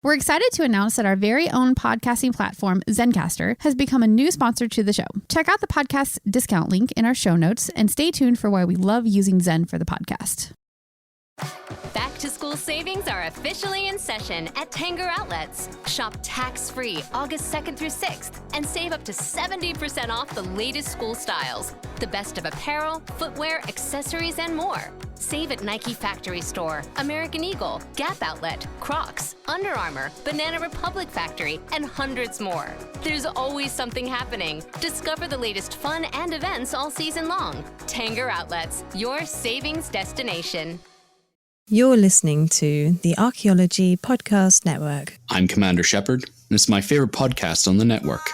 We're excited to announce that our very own podcasting platform, Zencastr, has become a new sponsor to the show. Check out the podcast's discount link in our show notes and stay tuned for why we love using Zen for the podcast. Back to school savings are officially in session at Tanger Outlets. Shop tax-free August 2nd through 6th and save up to 70% off the latest school styles. The best of apparel, footwear, accessories, and more. Save at Nike Factory Store, American Eagle, Gap Outlet, Crocs, Under Armour, Banana Republic Factory, and hundreds more. There's always something happening. Discover the latest fun and events all season long. Tanger Outlets, your savings destination. You're listening to the Archaeology Podcast Network. I'm Commander Shephard, and it's my favorite podcast on the network.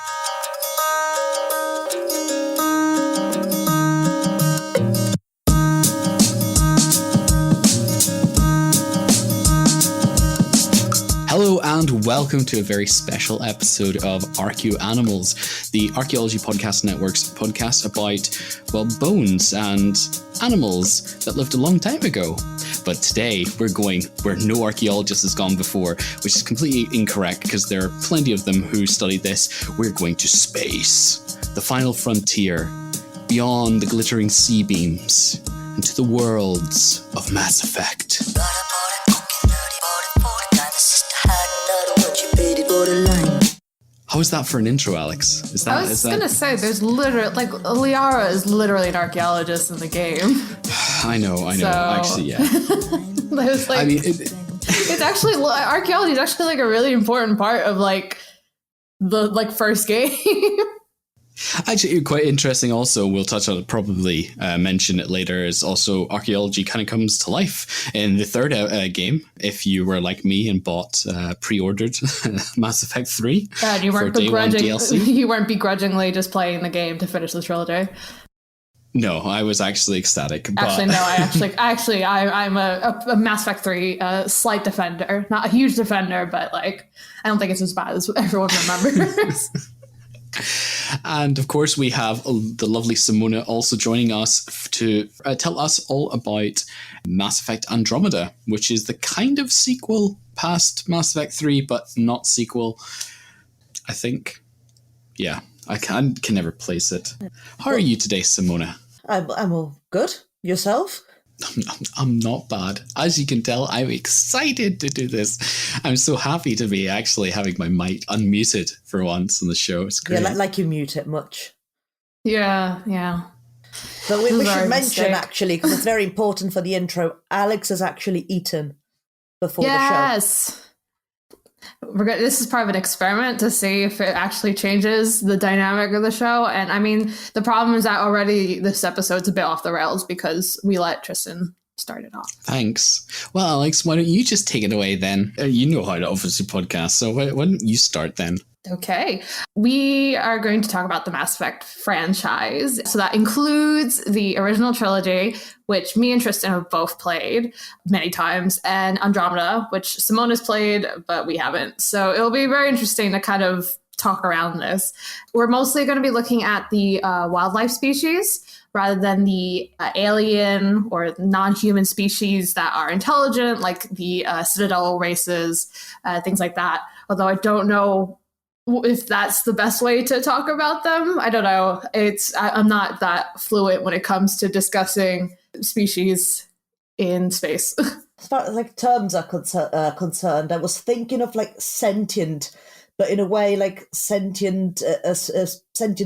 Hello and welcome to a very special episode of Archaeoanimals, the Archaeology Podcast Network's podcast about, well, bones and animals that lived a long time ago. But today we're going where no archaeologist has gone before, which is completely incorrect because there are plenty of them who studied this. We're going to space, the final frontier, beyond the glittering sea beams, into the worlds of Mass Effect. How is that for an intro, Alex? I was going to say, there's literally, like, Liara is literally an archaeologist in the game. I know. So... Actually, yeah. Like, I mean, it's actually, archaeology is actually, like, a really important part of, like, the, like, first game. Actually, quite interesting also, we'll touch on it, probably mention it later, is also archaeology kind of comes to life in the third game. If you were like me and pre-ordered Mass Effect 3 and you weren't you weren't begrudgingly just playing the game to finish the trilogy. No, I was actually ecstatic. Actually, no, I'm a Mass Effect 3 slight defender. Not a huge defender, but like I don't think it's as bad as everyone remembers. And of course, we have the lovely Simona also joining us to tell us all about Mass Effect Andromeda, which is the kind of sequel past Mass Effect 3, but not sequel, I think. Yeah, I can never place it. How are you today, Simona? I'm all good. Yourself? I'm not bad. As you can tell, I'm excited to do this. I'm so happy to be actually having my mic unmuted for once on the show. It's great. Yeah, like you mute it much. Yeah. But we should mention, actually, because it's very important for the intro, Alex has actually eaten before the show. Yes! This is part of an experiment to see if it actually changes the dynamic of the show. And I mean, the problem is that already this episode's a bit off the rails because we let Tristan start it off. Thanks. Well, Alex, why don't you just take it away then? You know how to obviously podcast, so why don't you start then? Okay. We are going to talk about the Mass Effect franchise. So that includes the original trilogy, which me and Tristan have both played many times, and Andromeda, which Simona's played, but we haven't. So it'll be very interesting to kind of talk around this. We're mostly going to be looking at the wildlife species rather than the alien or non-human species that are intelligent, like the Citadel races, things like that. Although I don't know if that's the best way to talk about them. I don't know. I'm not that fluent when it comes to discussing species in space. As far as like terms are concerned, I was thinking of like sentient, but in a way like sentient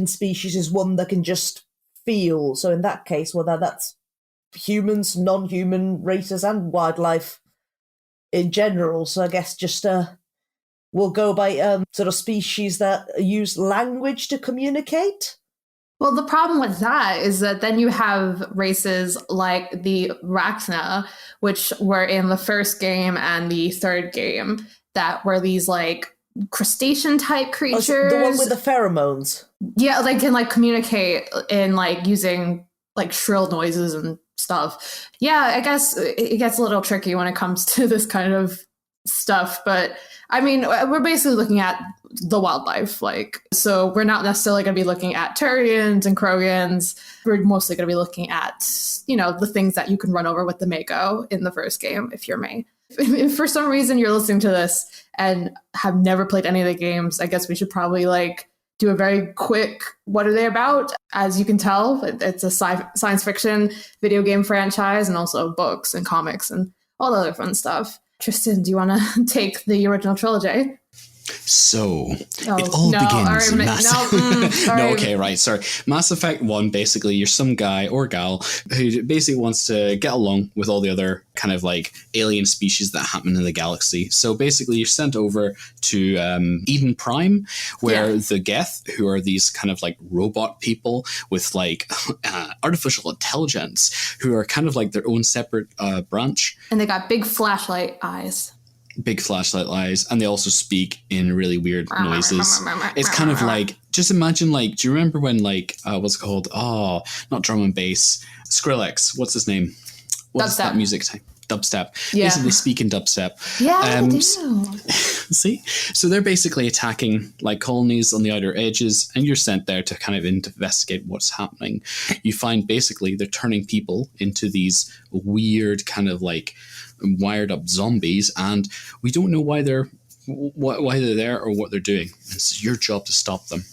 species is one that can just feel. So in that case, whether that's humans, non-human races, and wildlife in general. So I guess just we'll go by sort of species that use language to communicate. Well, the problem with that is that then you have races like the Rachna, which were in the first game and the third game, that were these like crustacean type creatures. Oh, the one with the pheromones. Yeah, they can like communicate in like using like shrill noises and stuff. Yeah, I guess it gets a little tricky when it comes to this kind of stuff, but I mean, we're basically looking at the wildlife, like, so we're not necessarily going to be looking at Turians and Krogans. We're mostly going to be looking at, you know, the things that you can run over with the Mako in the first game, if you're me. If for some reason you're listening to this and have never played any of the games, I guess we should probably like do a very quick, what are they about? As you can tell, it's a science fiction video game franchise and also books and comics and all the other fun stuff. Tristan, do you want to take the original trilogy? So, it all begins in Mass Effect 1, basically, you're some guy or gal who basically wants to get along with all the other kind of like alien species that happen in the galaxy. So basically, you're sent over to Eden Prime, where the Geth, who are these kind of like robot people with like artificial intelligence, who are kind of like their own separate branch. And they got big flashlight eyes. Big flashlight eyes, and they also speak in really weird noises. It's kind of like, just imagine like, do you remember when like, what's it called? Oh, not drum and bass. Skrillex, what's his name? What's that music type? Dubstep. Yeah. Basically speak in dubstep. Yeah, they do. See? So they're basically attacking like colonies on the outer edges, and you're sent there to kind of investigate what's happening. You find basically they're turning people into these weird kind of like wired up zombies, and we don't know why they're there or what they're doing. It's your job to stop them.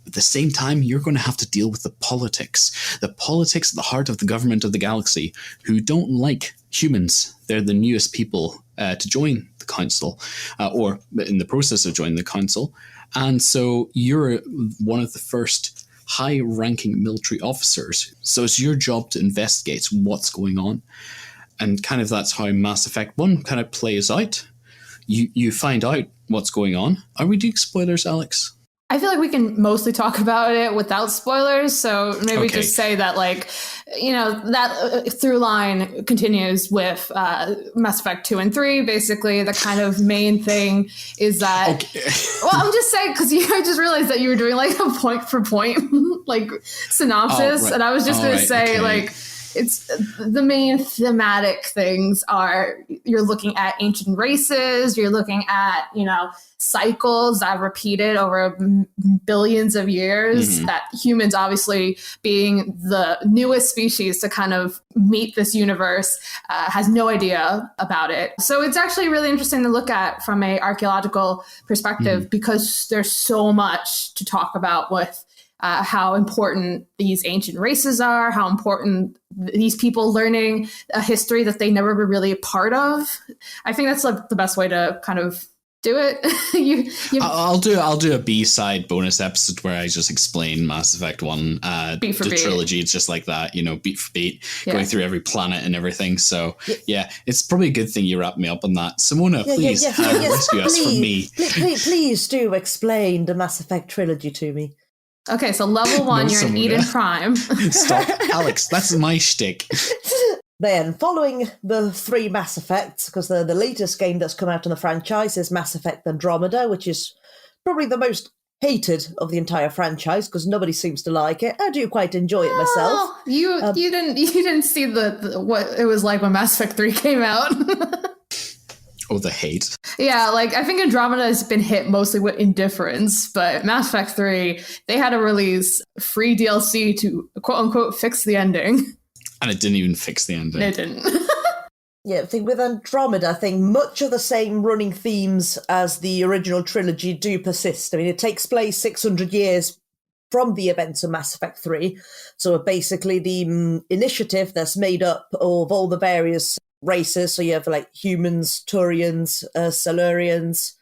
But at the same time, you're going to have to deal with the politics at the heart of the government of the galaxy, who don't like humans. They're the newest people to join the council, or in the process of joining the council. And so you're one of the first high-ranking military officers. So it's your job to investigate what's going on. And kind of that's how Mass Effect 1 kind of plays out. You find out what's going on. Are we doing spoilers, Alex? I feel like we can mostly talk about it without spoilers. So maybe just say that, like, you know, that through line continues with Mass Effect 2 and 3. Basically, the kind of main thing is that... Okay. Well, I'm just saying, because I just realized that you were doing, like, a point-for-point, like, synopsis. And I was just going to say, like... It's the main thematic things are you're looking at ancient races, you're looking at, you know, cycles that have repeated over billions of years, that humans obviously being the newest species to kind of meet this universe has no idea about it. So it's actually really interesting to look at from a archaeological perspective because there's so much to talk about with how important these ancient races are, how important these people learning a history that they never were really a part of. I think that's like the best way to kind of do it. I'll do a B-side bonus episode where I just explain Mass Effect 1, the trilogy. It's just like that, you know, beat for beat, going through every planet and everything. So yeah, it's probably a good thing you wrapped me up on that. Simona, please rescue us from me. Please do explain the Mass Effect trilogy to me. Okay, so level 1, you're in Eden Prime. Stop, Alex, that's my shtick. Then, following the 3 Mass Effects, because the latest game that's come out in the franchise is Mass Effect Andromeda, which is probably the most hated of the entire franchise, because nobody seems to like it. I do quite enjoy it myself. You didn't see the what it was like when Mass Effect 3 came out. Oh, the hate. Yeah, like, I think Andromeda has been hit mostly with indifference, but Mass Effect 3, they had to release free DLC to, quote-unquote, fix the ending. And it didn't even fix the ending. It didn't. Yeah, I think with Andromeda, I think much of the same running themes as the original trilogy do persist. I mean, it takes place 600 years from the events of Mass Effect 3. So basically the initiative that's made up of all the various races, so you have like humans, Turians, Silurians,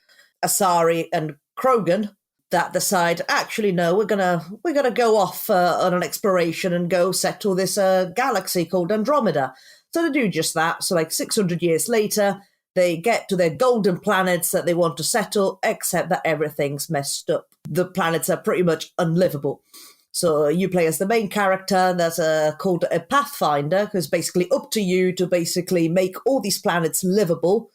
Asari, and Krogan, that decide, actually, no, we're gonna go off on an exploration and go settle this galaxy called Andromeda. So they do just that. So like 600 years later, they get to their golden planets that they want to settle, except that everything's messed up. The planets are pretty much unlivable. So you play as the main character that's called a Pathfinder, who's basically up to you to basically make all these planets livable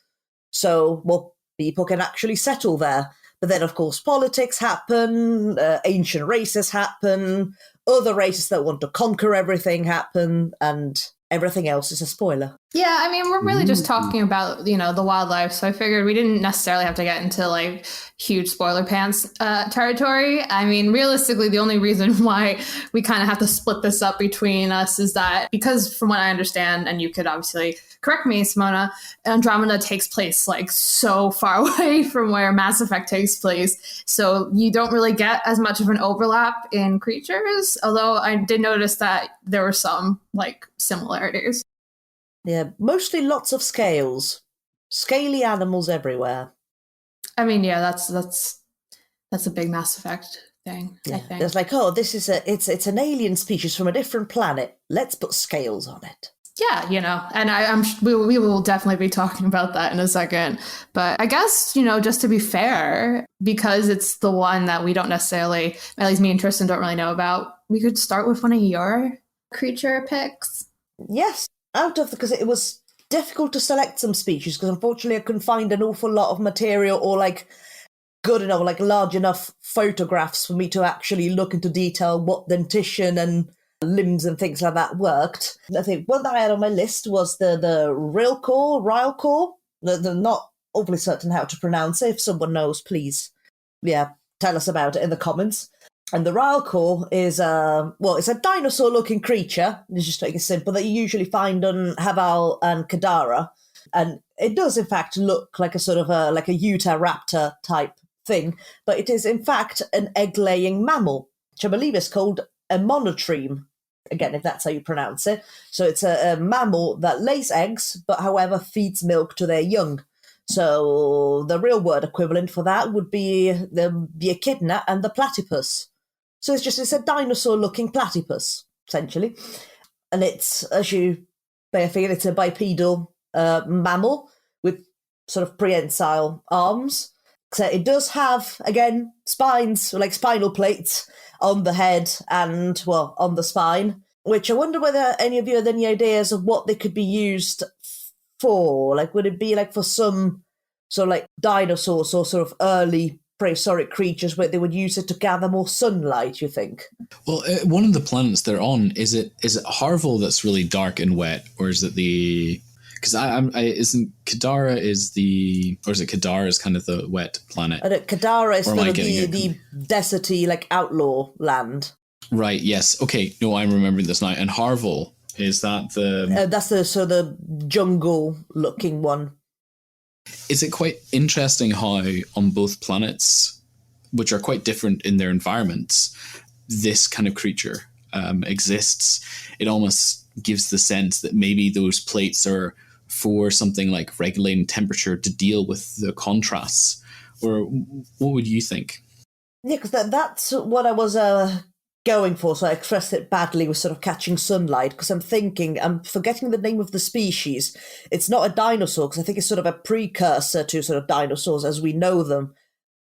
so, well, people can actually settle there. But then, of course, politics happen, ancient races happen, other races that want to conquer everything happen, and everything else is a spoiler. Yeah, I mean, we're really just talking about, the wildlife. So I figured we didn't necessarily have to get into like huge spoiler pants territory. I mean, realistically, the only reason why we kind of have to split this up between us is that because from what I understand, and you could obviously correct me, Simona, Andromeda takes place like so far away from where Mass Effect takes place. So you don't really get as much of an overlap in creatures, although I did notice that there were some like similarities. Yeah, mostly lots of scales. Scaly animals everywhere. I mean, yeah, that's a big Mass Effect thing, I think. It's like, oh, this is it's an alien species from a different planet. Let's put scales on it. Yeah, and we will definitely be talking about that in a second. But I guess, just to be fair, because it's the one that we don't necessarily, at least me and Tristan don't really know about, we could start with one of your creature picks. Yes. Because it was difficult to select some species, because unfortunately I couldn't find an awful lot of material or like good enough, like large enough photographs for me to actually look into detail what dentition and limbs and things like that worked. I think one that I had on my list was the Rilcore. They're not awfully certain how to pronounce it. If someone knows, please, tell us about it in the comments. And the Rilcore is it's a dinosaur-looking creature. It's just like simple that you usually find on Haval and Kadara, and it does in fact look like a sort of like a Utahraptor type thing, but it is in fact an egg-laying mammal, which I believe is called a monotreme. Again, if that's how you pronounce it. So it's a mammal that lays eggs, but however feeds milk to their young. So the real word equivalent for that would be the echidna and the platypus. So it's a dinosaur-looking platypus, essentially. And it's, as you may have figured, it's a bipedal mammal with sort of prehensile arms. So it does have, again, spines, like spinal plates on the head and, on the spine, which I wonder whether any of you had any ideas of what they could be used for. Like, would it be like for some sort of like dinosaurs or sort of early prehistoric creatures where they would use it to gather more sunlight, you think? Well, one of the planets they're on, is it Harval that's really dark and wet, or is it the... Because isn't Kadara is the... Or is it Kadara is kind of the wet planet? Kadara is sort of the deserty, like, outlaw land. Right, yes. Okay, no, I'm remembering this now. And Harval, is that the... that's the jungle-looking one. Is it quite interesting how on both planets, which are quite different in their environments, this kind of creature exists? It almost gives the sense that maybe those plates are for something like regulating temperature to deal with the contrasts. Or what would you think? Yeah, because that's what I was going for, so I expressed it badly with sort of catching sunlight, because I'm forgetting the name of the species. It's not a dinosaur, because I think it's sort of a precursor to sort of dinosaurs as we know them.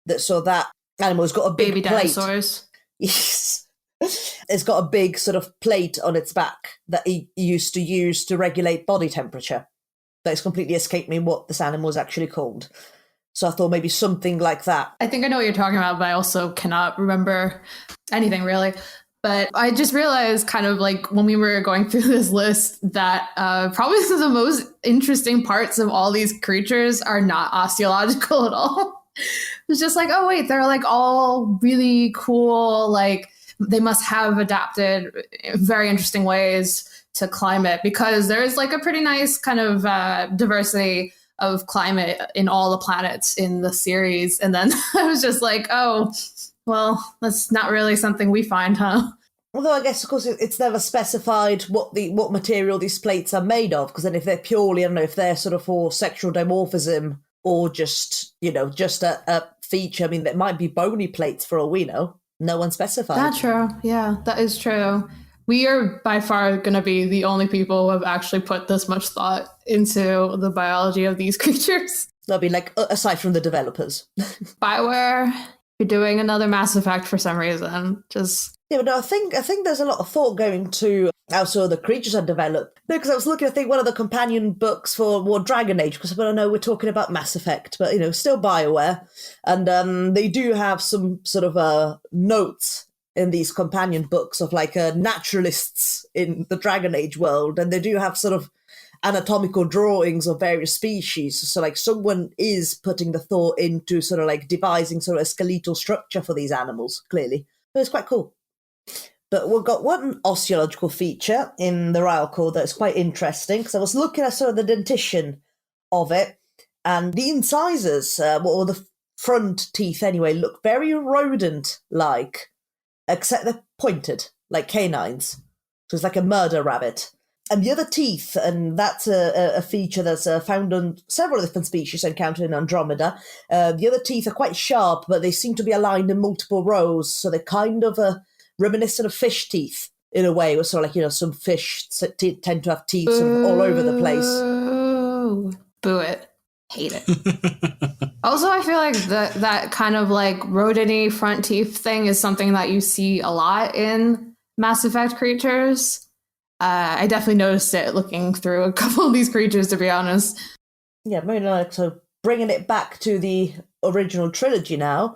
That animal's got a big baby plate. Dinosaurs. Yes. It's got a big sort of plate on its back that he used to use to regulate body temperature. But it's completely escaped me what this animal is actually called. So I thought maybe something like that. I think I know what you're talking about, but I also cannot remember anything really. But I just realized kind of like when we were going through this list that probably some of the most interesting parts of all these creatures are not osteological at all. It's just like, oh wait, they're like all really cool. Like they must have adapted in very interesting ways to climate, because there's like a pretty nice kind of diversity of climate in all the planets in the series. And then I was just like, oh, well, that's not really something we find, huh? Although I guess, of course, it's never specified what material these plates are made of, because then if they're purely, I don't know, if they're sort of for sexual dimorphism or just, just a feature, I mean, there might be bony plates for all we know. No one specified. That's true. Yeah, that is true. We are by far going to be the only people who have actually put this much thought into the biology of these creatures. They'll be like, aside from the developers. Bioware, you're doing another Mass Effect for some reason. Yeah, but no, I think there's a lot of thought going to how sort of the creatures are developed. No, because I was looking, I think, one of the companion books for Dragon Age, because I know we're talking about Mass Effect, but, still Bioware. And they do have some sort of notes in these companion books of like naturalists in the Dragon Age world, and they do have sort of anatomical drawings of various species. So like someone is putting the thought into sort of like devising sort of a skeletal structure for these animals, clearly. But it's quite cool. But we've got one osteological feature in the Ryle Core that's quite interesting, because I was looking at sort of the dentition of it, and the incisors, or the front teeth anyway, look very rodent-like, except they're pointed, like canines. So it's like a murder rabbit. And the other teeth, and that's a feature that's found on several different species encountered in Andromeda. The other teeth are quite sharp, but they seem to be aligned in multiple rows, so they're kind of reminiscent of fish teeth in a way. So like, some fish tend to have teeth sort of all over the place. Boo it. Hate it. Also, I feel like that kind of like rodent-y front teeth thing is something that you see a lot in Mass Effect creatures. I definitely noticed it looking through a couple of these creatures, to be honest. Yeah, very nice. So bringing it back to the original trilogy now,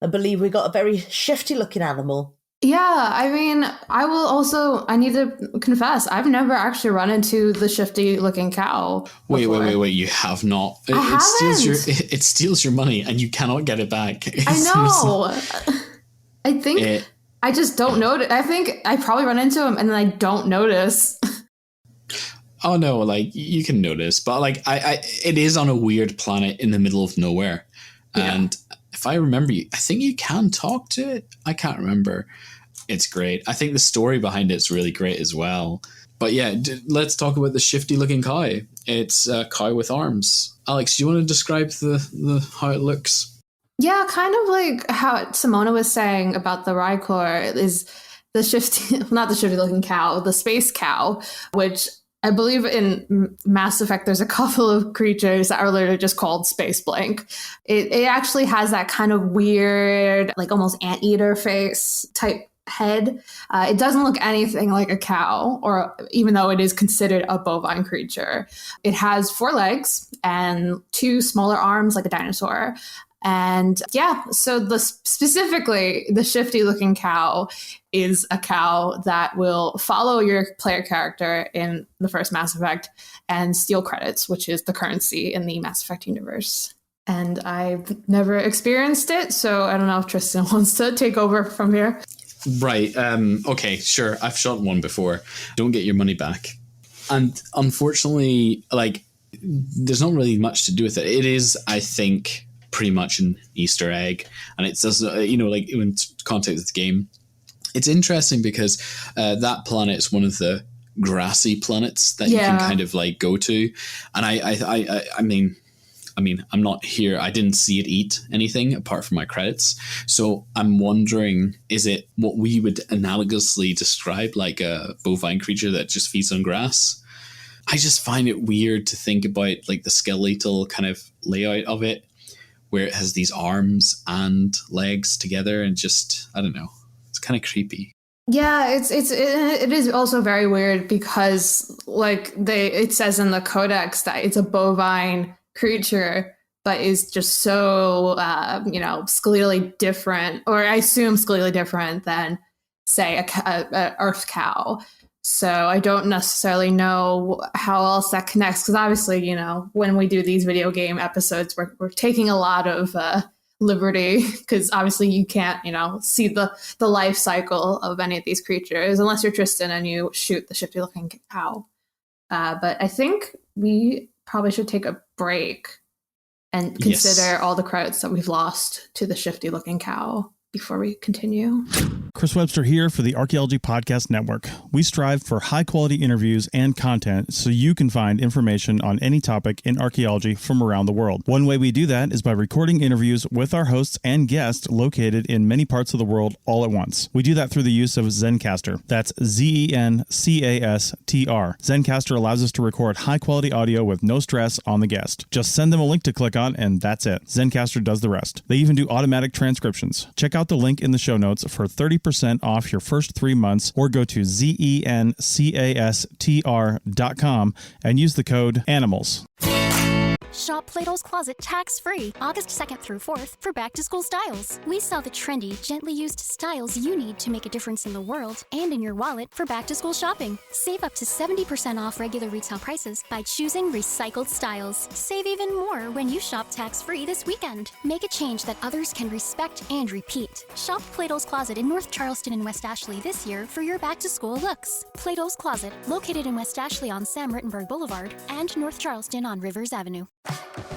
I believe we got a very shifty-looking animal. Yeah, I mean, I need to confess, I've never actually run into the shifty-looking cow before. Wait, you have not? I haven't. It steals your money and you cannot get it back. I know. I think... I just don't notice. I think I probably run into him and then I don't notice. Oh no, like you can notice, but like it is on a weird planet in the middle of nowhere. Yeah. And if I remember, I think you can talk to it. I can't remember. It's great. I think the story behind it's really great as well. But yeah, let's talk about the shifty looking cow. It's a cow with arms. Alex, do you want to describe the how it looks? Yeah, kind of like how Simona was saying about the Rykor is the shifty, not the shifty looking cow, the space cow, which I believe in Mass Effect, there's a couple of creatures that are literally just called Space Blank. It actually has that kind of weird, like almost anteater face type head. It doesn't look anything like a cow, or even though it is considered a bovine creature. It has 4 legs and 2 smaller arms like a dinosaur. And yeah, so specifically the shifty looking cow is a cow that will follow your player character in the first Mass Effect and steal credits, which is the currency in the Mass Effect universe. And I've never experienced it, so I don't know if Tristan wants to take over from here. Right. Okay, sure. I've shot one before. Don't get your money back. And unfortunately, like, there's not really much to do with it. It is, I think, pretty much an Easter egg, and it does, like in context of the game, it's interesting because that planet is one of the grassy planets that you can kind of like go to, and I mean I'm not here, I didn't see it eat anything apart from my credits, so I'm wondering, is it what we would analogously describe like a bovine creature that just feeds on grass? I just find it weird to think about like the skeletal kind of layout of it, where it has these arms and legs together, and just, I don't know, it's kind of creepy. Yeah, it is also very weird because like it says in the codex that it's a bovine creature, but is just so skeletally different, or I assume skeletally different than say a earth cow. So I don't necessarily know how else that connects, because obviously, when we do these video game episodes, we're taking a lot of liberty, because obviously you can't, see the life cycle of any of these creatures unless you're Tristan and you shoot the shifty looking cow. But I think we probably should take a break and consider all the credits that we've lost to the shifty looking cow before we continue. Chris Webster here for the Archaeology Podcast Network. We strive for high-quality interviews and content so you can find information on any topic in archaeology from around the world. One way we do that is by recording interviews with our hosts and guests located in many parts of the world all at once. We do that through the use of Zencastr. That's Zencastr. Zencastr allows us to record high-quality audio with no stress on the guest. Just send them a link to click on, and that's it. Zencastr does the rest. They even do automatic transcriptions. Check out the link in the show notes for 30% off your first 3 months, or go to zencastr.com and use the code ANIMALS. Shop Plato's Closet tax-free August 2nd through 4th for back-to-school styles. We sell the trendy, gently used styles you need to make a difference in the world and in your wallet for back-to-school shopping. Save up to 70% off regular retail prices by choosing recycled styles. Save even more when you shop tax-free this weekend. Make a change that others can respect and repeat. Shop Plato's Closet in North Charleston and West Ashley this year for your back-to-school looks. Plato's Closet, located in West Ashley on Sam Rittenberg Boulevard and North Charleston on Rivers Avenue.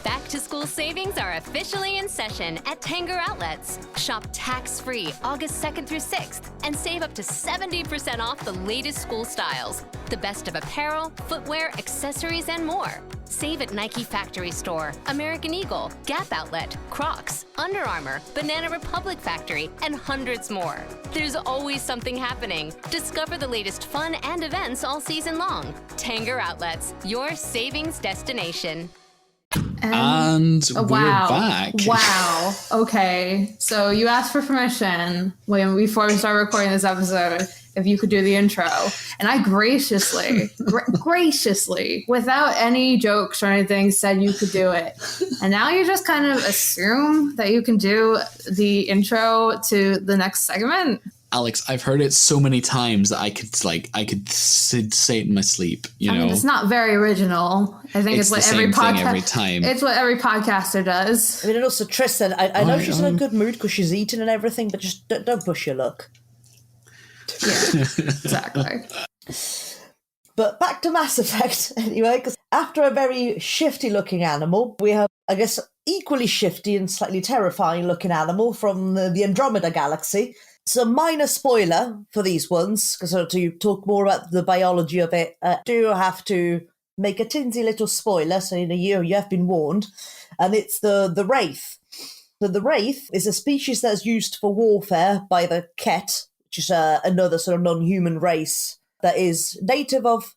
Back to school savings are officially in session at Tanger Outlets. Shop tax-free August 2nd through 6th and save up to 70% off the latest school styles. The best of apparel, footwear, accessories, and more. Save at Nike Factory Store, American Eagle, Gap Outlet, Crocs, Under Armour, Banana Republic Factory, and hundreds more. There's always something happening. Discover the latest fun and events all season long. Tanger Outlets, your savings destination. And we're back. Wow. Okay. So you asked for permission before we started recording this episode if you could do the intro. And I graciously, without any jokes or anything, said you could do it. And now you just kind of assume that you can do the intro to the next segment? Alex, I've heard it so many times that I could say it in my sleep. I mean, it's not very original. I think it's what every podcast every time. It's what every podcaster does. I mean, and also Tristan, I know she's in a good mood because she's eating and everything, but just don't push your luck. Yeah, exactly. But back to Mass Effect anyway, because after a very shifty-looking animal, we have, I guess, equally shifty and slightly terrifying-looking animal from the Andromeda Galaxy. So minor spoiler for these ones, because to talk more about the biology of it, do have to make a tinsy little spoiler, so you have been warned, and it's the Wraith. So the Wraith is a species that's used for warfare by the Ket, which is another sort of non-human race that is native of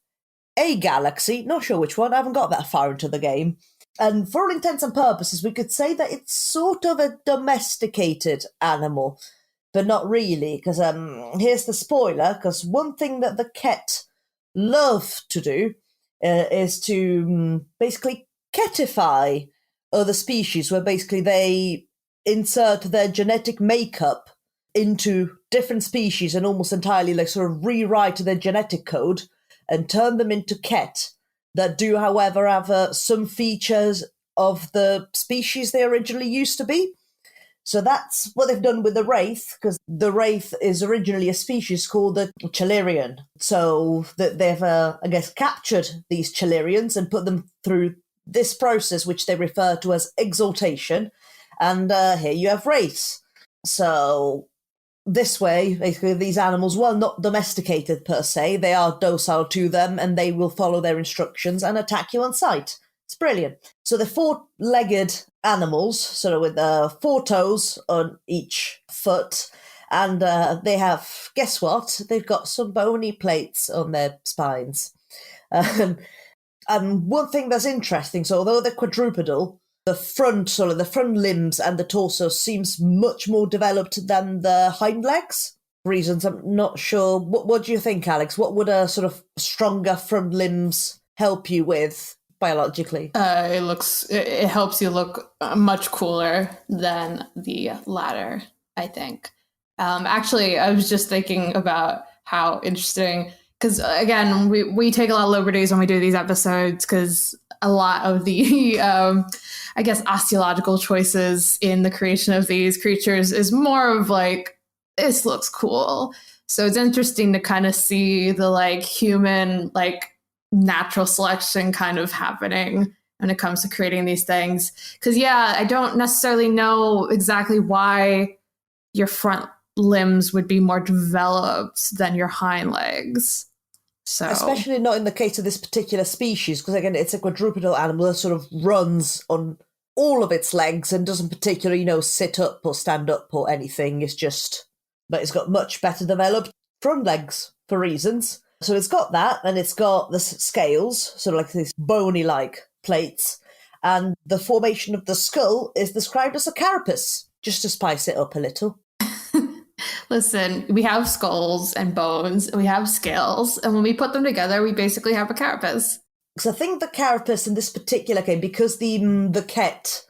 a galaxy, not sure which one, I haven't got that far into the game. And for all intents and purposes, we could say that it's sort of a domesticated animal. But not really, because here's the spoiler, because one thing that the Ket love to do is to basically ketify other species, where basically they insert their genetic makeup into different species and almost entirely sort of rewrite their genetic code and turn them into Ket that do, however, have some features of the species they originally used to be. So that's what they've done with the Wraith, because the Wraith is originally a species called the Chalerian. So that they've, I guess, captured these Chalerians and put them through this process, which they refer to as exaltation. And here you have Wraiths. So this way, basically, these animals, while not domesticated per se, they are docile to them and they will follow their instructions and attack you on sight. It's brilliant. So they're four-legged animals, sort of with 4 toes on each foot, and they have, guess what? They've got some bony plates on their spines. And one thing that's interesting, so although they're quadrupedal, the front limbs and the torso seems much more developed than the hind legs. Reasons I'm not sure. What do you think, Alex? What would a sort of stronger front limbs help you with? Biologically, it helps you look much cooler than the latter, I think. Actually, I was just thinking about how interesting, because again, we take a lot of liberties when we do these episodes, because a lot of the I guess osteological choices in the creation of these creatures is more of like, this looks cool. So it's interesting to kind of see the human natural selection kind of happening when it comes to creating these things. Because I don't necessarily know exactly why your front limbs would be more developed than your hind legs. So especially not in the case of this particular species, because again, it's a quadrupedal animal that sort of runs on all of its legs and doesn't particularly, sit up or stand up or anything. But it's got much better developed front legs for reasons. So it's got that, and it's got the scales, sort of like these bony-like plates, and the formation of the skull is described as a carapace, just to spice it up a little. Listen, we have skulls and bones, and we have scales, and when we put them together, we basically have a carapace. Because I think the carapace in this particular game, because the ket,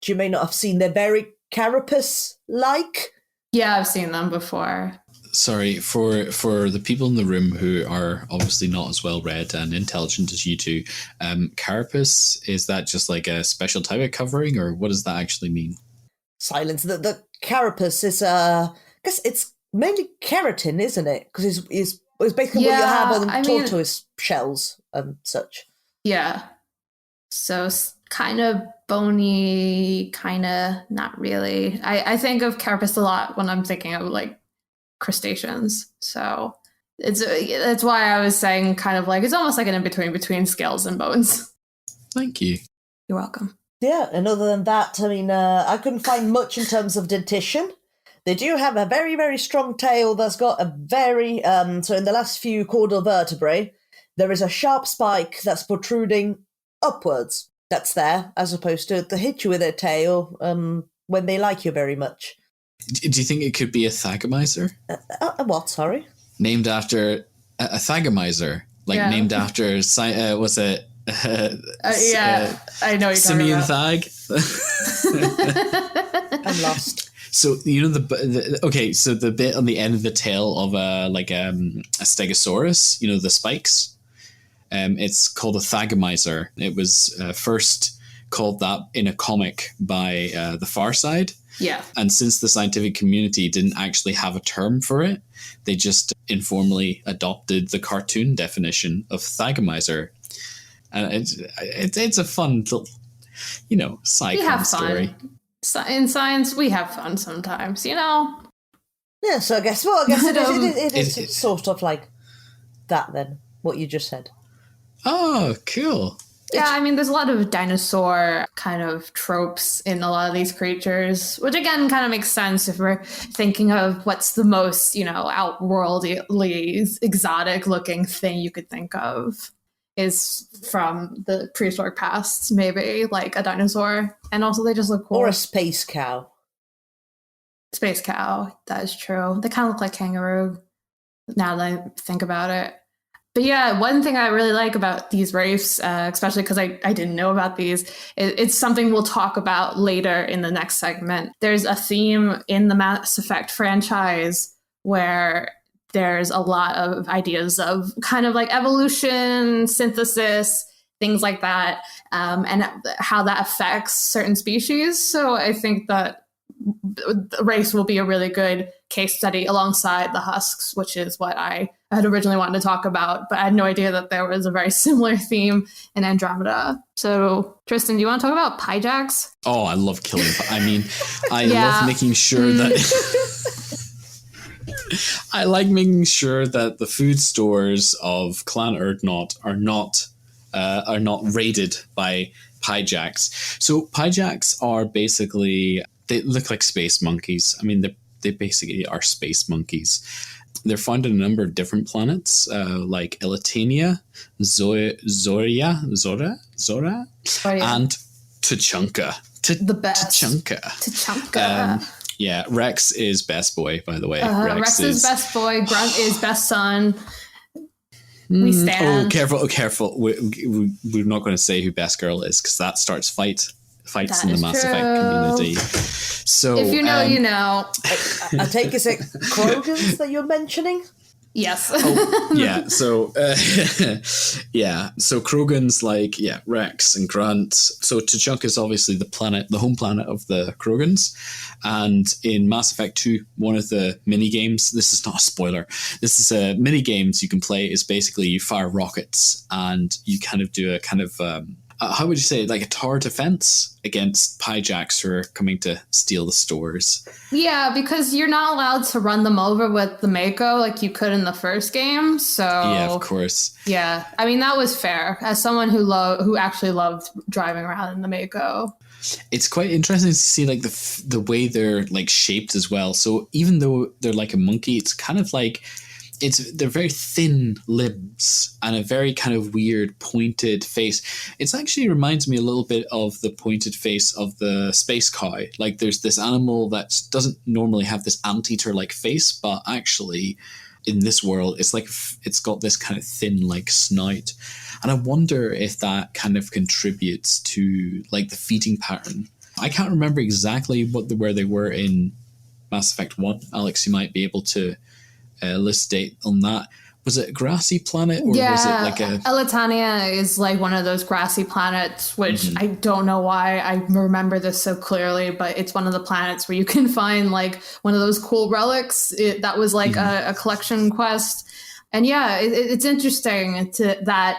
you may not have seen, they're very carapace-like. Yeah, I've seen them before. Sorry, for the people in the room who are obviously not as well read and intelligent as you two, carapace, is that just like a special type of covering, or what does that actually mean? Silence. The carapace is, I guess it's mainly keratin, isn't it? Because it's basically what you have on tortoise shells and such. Yeah. So kind of bony, kind of not really. I think of carapace a lot when I'm thinking of like crustaceans. So that's why I was saying kind of like it's almost like an in-between between scales and bones. Thank you. You're welcome. Yeah, and other than that, I mean, I couldn't find much in terms of dentition. They do have a very, very strong tail that's got a very, so in the last few caudal vertebrae, there is a sharp spike that's protruding upwards. That's there, as opposed to hit you with their tail when they like you very much. Do you think it could be a thagomizer? A what, sorry? Named after a thagomizer, named after, was it? I know you're Simeon talking Thag. I'm lost. So you know so the bit on the end of the tail of a stegosaurus, you know, the spikes. It's called a thagomizer. It was first called that in a comic by The Far Side. Yeah. And since the scientific community didn't actually have a term for it, they just informally adopted the cartoon definition of thagomizer. And it's a fun little, you know, sci-fi story. In science, we have fun sometimes, you know? Yeah, so I guess it is sort of like that then, what you just said. Oh, cool. Yeah, I mean, there's a lot of dinosaur kind of tropes in a lot of these creatures, which again kind of makes sense if we're thinking of what's the most, you know, outworldly, exotic looking thing you could think of is from the prehistoric past, maybe like a dinosaur. And also they just look cool. Or a space cow. Space cow, that is true. They kind of look like kangaroo now that I think about it. But yeah, one thing I really like about these reefs, especially because I didn't know about these, it's something we'll talk about later in the next segment. There's a theme in the Mass Effect franchise where there's a lot of ideas of kind of like evolution, synthesis, things like that, and how that affects certain species. So I think that the race will be a really good case study alongside the husks, which is what I had originally wanted to talk about, but I had no idea that there was a very similar theme in Andromeda. So, Tristan, do you want to talk about pyjaks? Oh, I love killing. I mean, I love making sure that I like making sure that the food stores of Clan Erdnot are not raided by pyjaks. So pyjaks are basically, they look like space monkeys. I mean, they basically are space monkeys. They're found on a number of different planets, like Elitania, Zora, and Tuchanka. The best. Tuchanka. Yeah, Rex is best boy, by the way. Rex is best boy. Grunt is best son. We stand. Oh, careful. We're not going to say who best girl is, because that starts fights that in the Mass Effect community. So if you know, you know. I take it Krogans that you're mentioning? Yes. Yeah. So yeah. So Krogans Rex and Grunt. So Tuchanka is obviously the home planet of the Krogans. And in Mass Effect 2, one of the mini games, this is not a spoiler, this is a mini games you can play, is basically you fire rockets and you kind of do a kind of how would you say, like a tower defense against pyjaks who are coming to steal the stores. Yeah, because you're not allowed to run them over with the Mako like you could in the first game. So yeah, of course. Yeah, I mean, that was fair. As someone who actually loved driving around in the Mako. It's quite interesting to see like the way they're like shaped as well. So even though they're like a monkey, it's kind of like they're very thin limbs and a very kind of weird pointed face. It actually reminds me a little bit of the pointed face of the space cow. Like there's this animal that doesn't normally have this anteater like face, but actually in this world, it's like it's got this kind of thin like snout, and I wonder if that kind of contributes to like the feeding pattern. I can't remember exactly where they were in Mass Effect 1. Alex, you might be able to elucidate on that. Was it a grassy planet, or was it like a... Elitania is like one of those grassy planets, which I don't know why I remember this so clearly, but it's one of the planets where you can find like one of those cool relics. That was like a collection quest. And yeah, it's interesting that,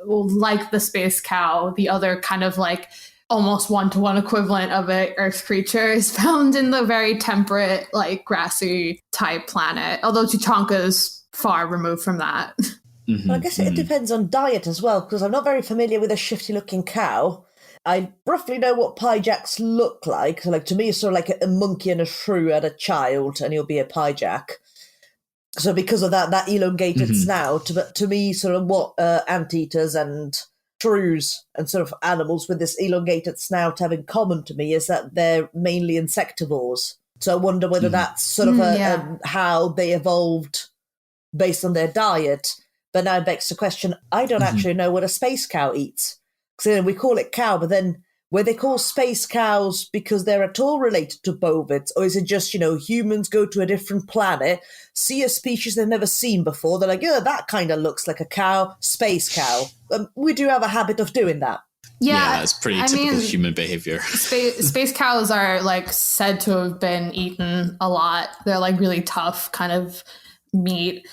like the space cow, the other kind of like almost one-to-one equivalent of an Earth creature is found in the very temperate, like grassy type planet. Although Tuchanka's far removed from that. Well, I guess it depends on diet as well, because I'm not very familiar with a shifty-looking cow. I roughly know what pyjaks look like. So, like, to me, it's sort of like a monkey and a shrew had a child, and he'll be a pyjak. So because of that elongated snout, but to me, sort of what anteaters and shrews and sort of animals with this elongated snout have in common to me is that they're mainly insectivores. So I wonder whether that's sort of how they evolved based on their diet. But now it begs the question, I don't actually know what a space cow eats. Because we call it cow, but then were they called space cows because they're at all related to bovids? Or is it just, humans go to a different planet, see a species they've never seen before, they're like, oh, that kind of looks like a cow, space cow. We do have a habit of doing that. Yeah, it's pretty typical human behavior. Space cows are like said to have been eaten a lot. They're like really tough kind of meat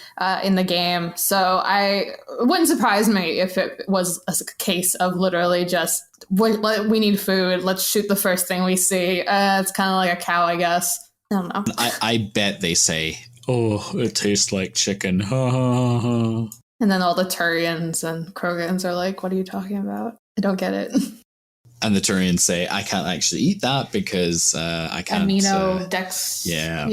in the game. So it wouldn't surprise me if it was a case of literally just, we need food, let's shoot the first thing we see. It's kind of like a cow, I guess. I don't know. I bet they say, oh, it tastes like chicken. Ha, ha, ha. And then all the Turians and Krogans are like, what are you talking about? I don't get it. And the Turians say, I can't actually eat that because I can't. Amino Dex. Yeah.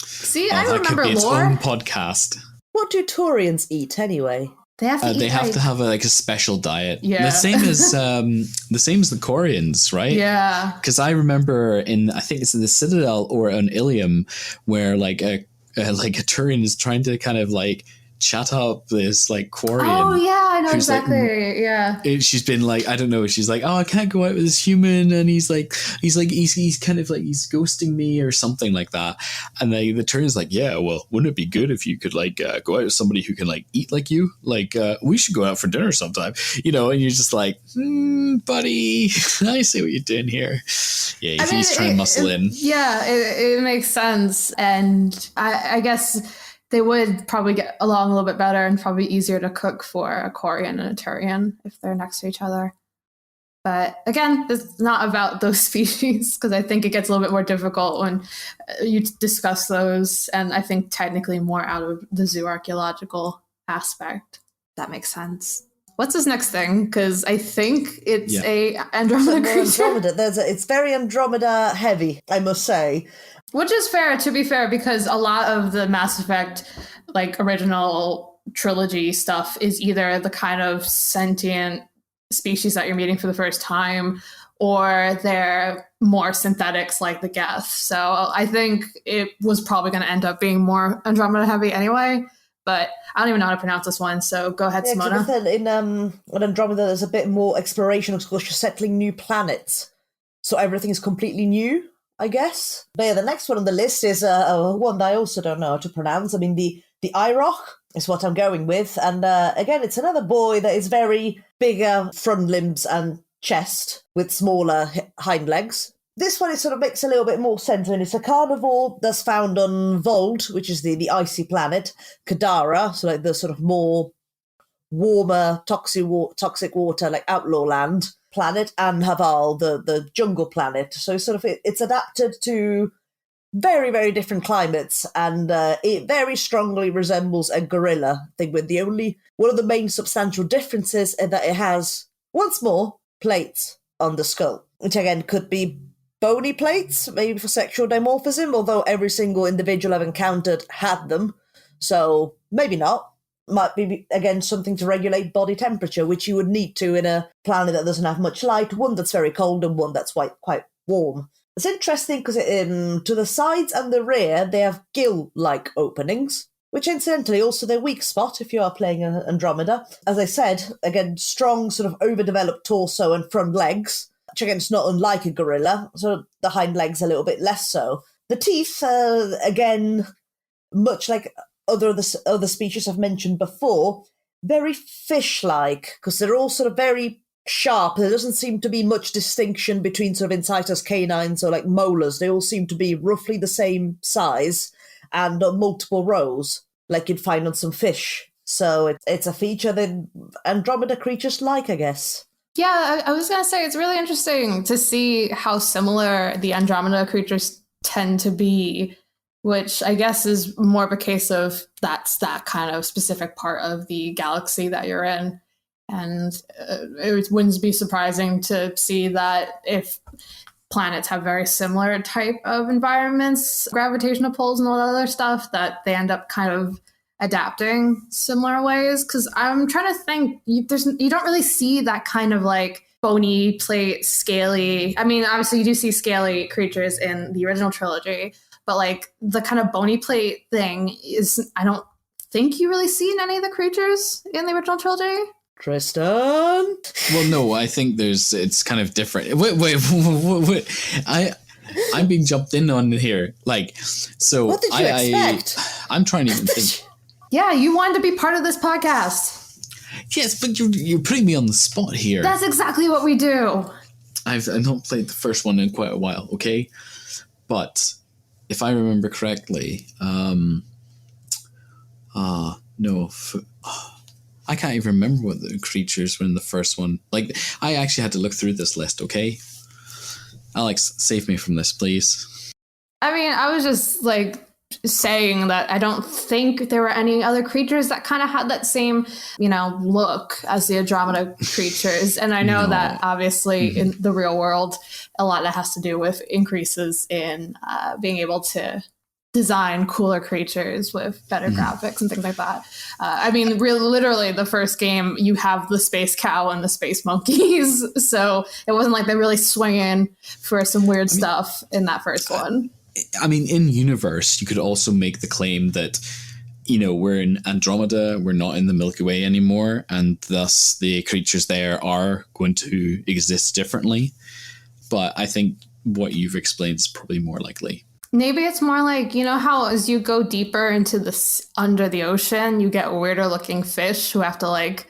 See, I that remember could be its lore. own podcast. What do Turians eat anyway? They have to eat. They have to have a special diet. Yeah. The same as the Corians, right? Yeah. Because I remember I think it's in the Citadel or on Ilium, where like a Turian is trying to kind of like chat up this like Quarian. Oh yeah, I know exactly. Like, yeah. She's been like, I don't know. She's like, oh, I can't go out with this human, and he's kind of like he's ghosting me or something like that. And the Turian's like, yeah, well, wouldn't it be good if you could like go out with somebody who can like eat like you? Like we should go out for dinner sometime, And you're just like, buddy, I see what you're doing here. Yeah, he's trying to muscle in. Yeah, it makes sense, and I guess they would probably get along a little bit better and probably easier to cook for a Quarian and a Turian if they're next to each other. But again, it's not about those species because I think it gets a little bit more difficult when you discuss those, and I think technically more out of the zooarchaeological aspect. That makes sense. What's this next thing? Because I think it's a Andromeda creature. Andromeda. It's very Andromeda heavy, I must say. Which is fair, to be fair, because a lot of the Mass Effect, like, original trilogy stuff is either the kind of sentient species that you're meeting for the first time, or they're more synthetics like the Geth. So I think it was probably going to end up being more Andromeda heavy anyway, but I don't even know how to pronounce this one, so go ahead, Simona. In Andromeda, there's a bit more exploration, of course, you're settling new planets. So everything is completely new, I guess. But yeah, the next one on the list is one that I also don't know how to pronounce. I mean, the Iroch is what I'm going with. And again, it's another boy that is very bigger front limbs and chest with smaller hind legs. This one, it sort of makes a little bit more sense. I mean, it's a carnivore that's found on Vold, which is the icy planet, Kadara, so like the sort of more warmer, toxic water, like outlaw land planet, and Haval, the jungle planet. So it's adapted to very, very different climates, and it very strongly resembles a gorilla. I think with one of the main substantial differences is that it has, once more, plates on the skull, which again could be bony plates, maybe for sexual dimorphism, although every single individual I've encountered had them, so maybe not. Might be, again, something to regulate body temperature, which you would need to in a planet that doesn't have much light, one that's very cold and one that's quite warm. It's interesting because to the sides and the rear, they have gill-like openings. which incidentally also their weak spot if you are playing Andromeda. As I said, again, strong sort of overdeveloped torso and front legs, which again is not unlike a gorilla, so the hind legs a little bit less so. The teeth, again, much like other species I've mentioned before, very fish-like, because they're all sort of very sharp. There doesn't seem to be much distinction between sort of incisors, canines, or like molars. They all seem to be roughly the same size and on multiple rows, like you'd find on some fish. So it's a feature that Andromeda creatures like, I guess. Yeah, I was going to say, it's really interesting to see how similar the Andromeda creatures tend to be, which I guess is more of a case of that's that kind of specific part of the galaxy that you're in. And it wouldn't be surprising to see that if planets have very similar type of environments, gravitational pulls and all that other stuff, that they end up kind of adapting similar ways. Because I'm trying to think, you don't really see that kind of like bony plate, scaly. I mean, obviously you do see scaly creatures in the original trilogy, but like the kind of bony plate thing is, I don't think you really see in any of the creatures in the original trilogy. Tristan? Well, no, I think it's kind of different. Wait. I'm being jumped in on here. Like, so what did you expect? I'm trying to even think. Yeah, you wanted to be part of this podcast. Yes, but you're putting me on the spot here. That's exactly what we do. I've not played the first one in quite a while, okay? But if I remember correctly, I can't even remember what the creatures were in the first one. Like, I actually had to look through this list, okay? Alex, save me from this, please. I mean, I was just, like, saying that I don't think there were any other creatures that kind of had that same, look as the Andromeda creatures. And I know that, obviously, in the real world, a lot of that has to do with increases in being able to design cooler creatures with better graphics and things like that. I mean, literally the first game, you have the space cow and the space monkeys. So it wasn't like they're really swinging for some weird stuff in that first one. I mean, in universe, you could also make the claim that, we're in Andromeda, we're not in the Milky Way anymore, and thus the creatures there are going to exist differently. But I think what you've explained is probably more likely. Maybe it's more like, how as you go deeper into this under the ocean, you get weirder looking fish who have to like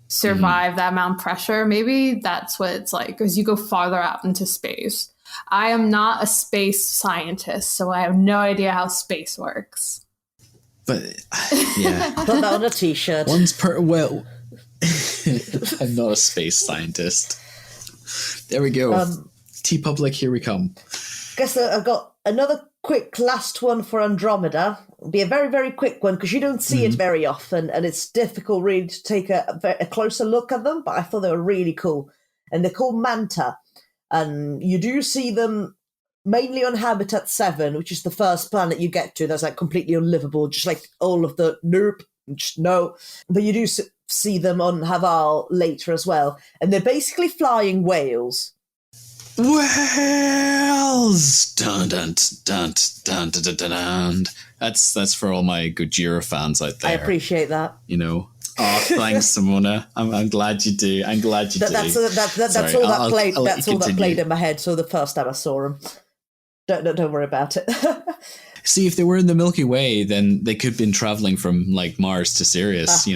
survive that amount of pressure. Maybe that's what it's like as you go farther out into space. I am not a space scientist, so I have no idea how space works. But yeah, put that on a t-shirt. I'm not a space scientist. There we go. T-Public, here we come. Guess I've got another quick last one for Andromeda. It'll be a very, very quick one because you don't see it very often and it's difficult really to take a closer look at them, but I thought they were really cool. And they're called manta. And you do see them mainly on Habitat 7, which is the first planet you get to that's like completely unlivable, just like all of the nope, just no. But you do see them on Haval later as well. And they're basically flying whales. Whales! Dun, dun, dun, dun, dun, dun, dun. That's for all my Gojira fans out there. I appreciate that. Oh, thanks, Simona. I'm glad you do. I'm glad you do. That's all that played in my head. So the first time I saw them, don't worry about it. See, if they were in the Milky Way, then they could have been traveling from like Mars to Sirius.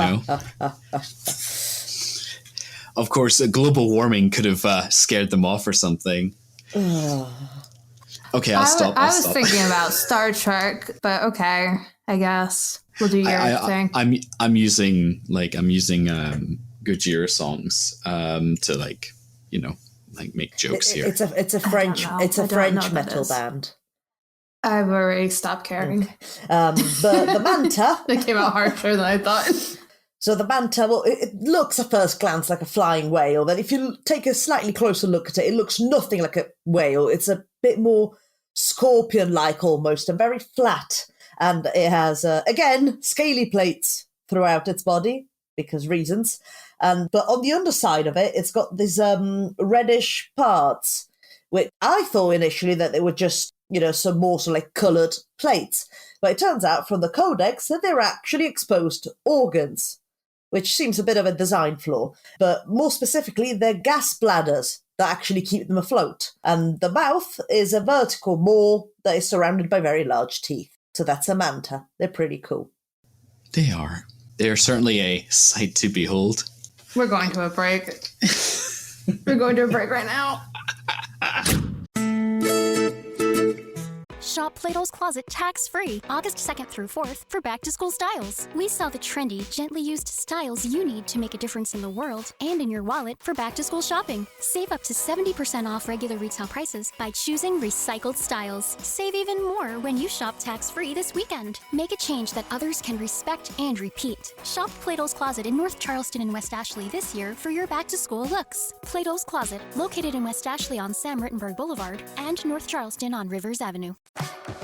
Of course, global warming could have scared them off or something. Okay, I'll stop. I was thinking about Star Trek, but okay, I guess. We'll do your thing. I'm using Gojira songs to make jokes here. It's a French metal band. I've already stopped caring. The manta. They came out harsher than I thought. So the manta, well, it looks at first glance like a flying whale. Then if you take a slightly closer look at it, it looks nothing like a whale. It's a bit more scorpion-like almost and very flat. And it has, again, scaly plates throughout its body, because reasons. But on the underside of it, it's got these reddish parts, which I thought initially that they were just some more sort of like coloured plates. But it turns out from the codex that they're actually exposed to organs, which seems a bit of a design flaw. But more specifically, they're gas bladders that actually keep them afloat. And the mouth is a vertical maw that is surrounded by very large teeth. So that's a manta. They're pretty cool. They are. They are certainly a sight to behold. We're going to a break. We're going to a break right now. Shop Plato's Closet tax-free August 2nd through 4th for back-to-school styles. We sell the trendy, gently used styles you need to make a difference in the world and in your wallet for back-to-school shopping. Save up to 70% off regular retail prices by choosing recycled styles. Save even more when you shop tax-free this weekend. Make a change that others can respect and repeat. Shop Plato's Closet in North Charleston and West Ashley this year for your back-to-school looks. Plato's Closet, located in West Ashley on Sam Rittenberg Boulevard and North Charleston on Rivers Avenue.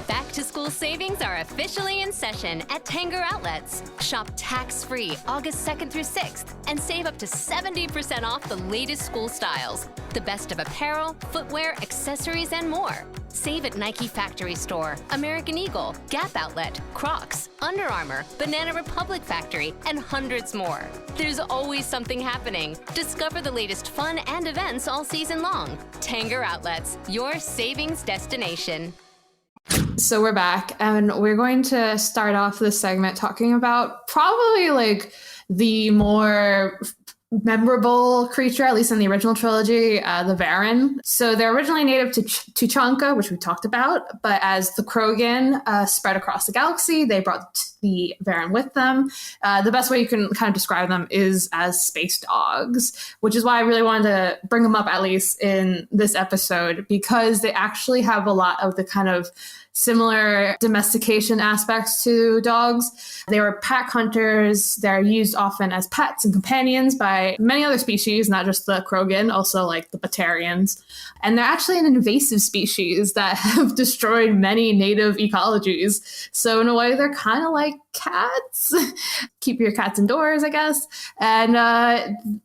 Back to school savings are officially in session at Tanger Outlets. Shop tax-free August 2nd through 6th and save up to 70% off the latest school styles. The best of apparel, footwear, accessories, and more. Save at Nike Factory Store, American Eagle, Gap Outlet, Crocs, Under Armour, Banana Republic Factory, and hundreds more. There's always something happening. Discover the latest fun and events all season long. Tanger Outlets, your savings destination. So we're back, and we're going to start off this segment talking about probably like the more memorable creature, at least in the original trilogy, the Varan. So they're originally native to Tuchanka, which we talked about, but as the Krogan spread across the galaxy, they brought the Varan with them. The best way you can kind of describe them is as space dogs, which is why I really wanted to bring them up, at least in this episode, because they actually have a lot of the kind of similar domestication aspects to dogs. They were pack hunters. They're used often as pets and companions by many other species, not just the Krogan, also like the Batarians. And they're actually an invasive species that have destroyed many native ecologies. So in a way, they're kind of like cats. Keep your cats indoors, I guess. And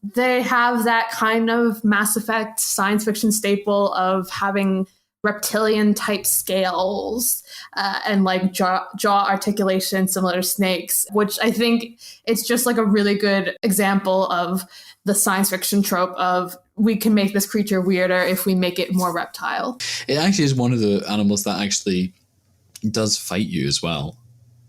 they have that kind of Mass Effect science fiction staple of having reptilian type scales and like jaw articulation similar to snakes, which I think it's just like a really good example of the science fiction trope of we can make this creature weirder if we make it more reptile. It actually is one of the animals that actually does fight you as well.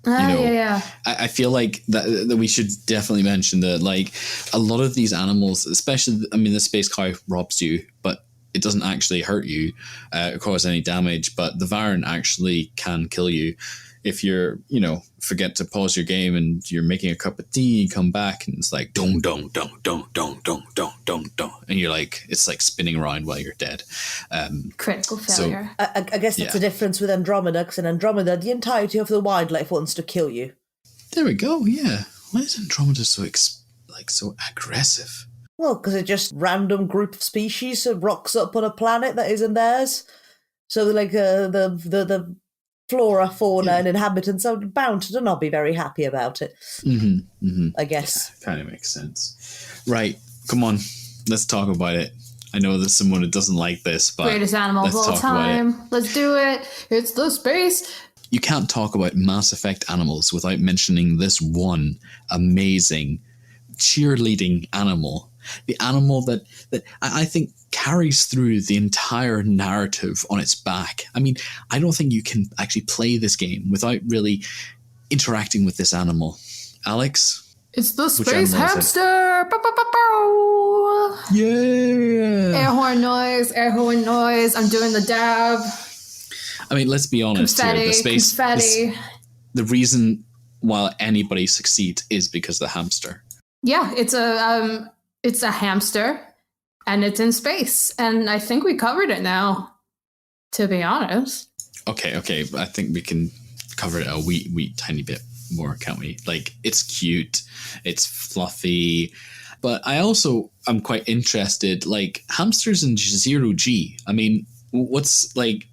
Yeah. I feel like that we should definitely mention that, like, a lot of these animals, especially, I mean, the space cow robs you, but it doesn't actually hurt you, cause any damage. But the Varan actually can kill you if you're, forget to pause your game and you're making a cup of tea, you come back and it's like dong dong dong dong dong dong dong dong dong, and you're like, it's like spinning around while you're dead. Critical failure. So, I guess that's the difference with Andromeda, because in Andromeda, the entirety of the wildlife wants to kill you. There we go. Yeah. Why is Andromeda so aggressive? Well, because it's just random group of species that rocks up on a planet that isn't theirs. So, like, the flora, fauna, and inhabitants are bound to not be very happy about it. I guess. Yeah, kind of makes sense. Right. Come on. Let's talk about it. I know that Simona doesn't like this, but greatest animal of all time. Let's do it. It's the space. You can't talk about Mass Effect animals without mentioning this one amazing cheerleading animal. The animal that I think carries through the entire narrative on its back. I mean, I don't think you can actually play this game without really interacting with this animal. Alex? It's the space hamster! Bow, bow, bow, bow. Yeah! Air horn noise. I'm doing the dab. I mean, let's be honest confetti, here. The space... Confetti. The reason why anybody succeeds is because of the hamster. Yeah, it's a hamster, and it's in space, and I think we covered it now, to be honest. Okay, I think we can cover it a wee tiny bit more, can't we? Like, it's cute, it's fluffy, but I also am quite interested, like, hamsters in 0G, I mean, what's, like,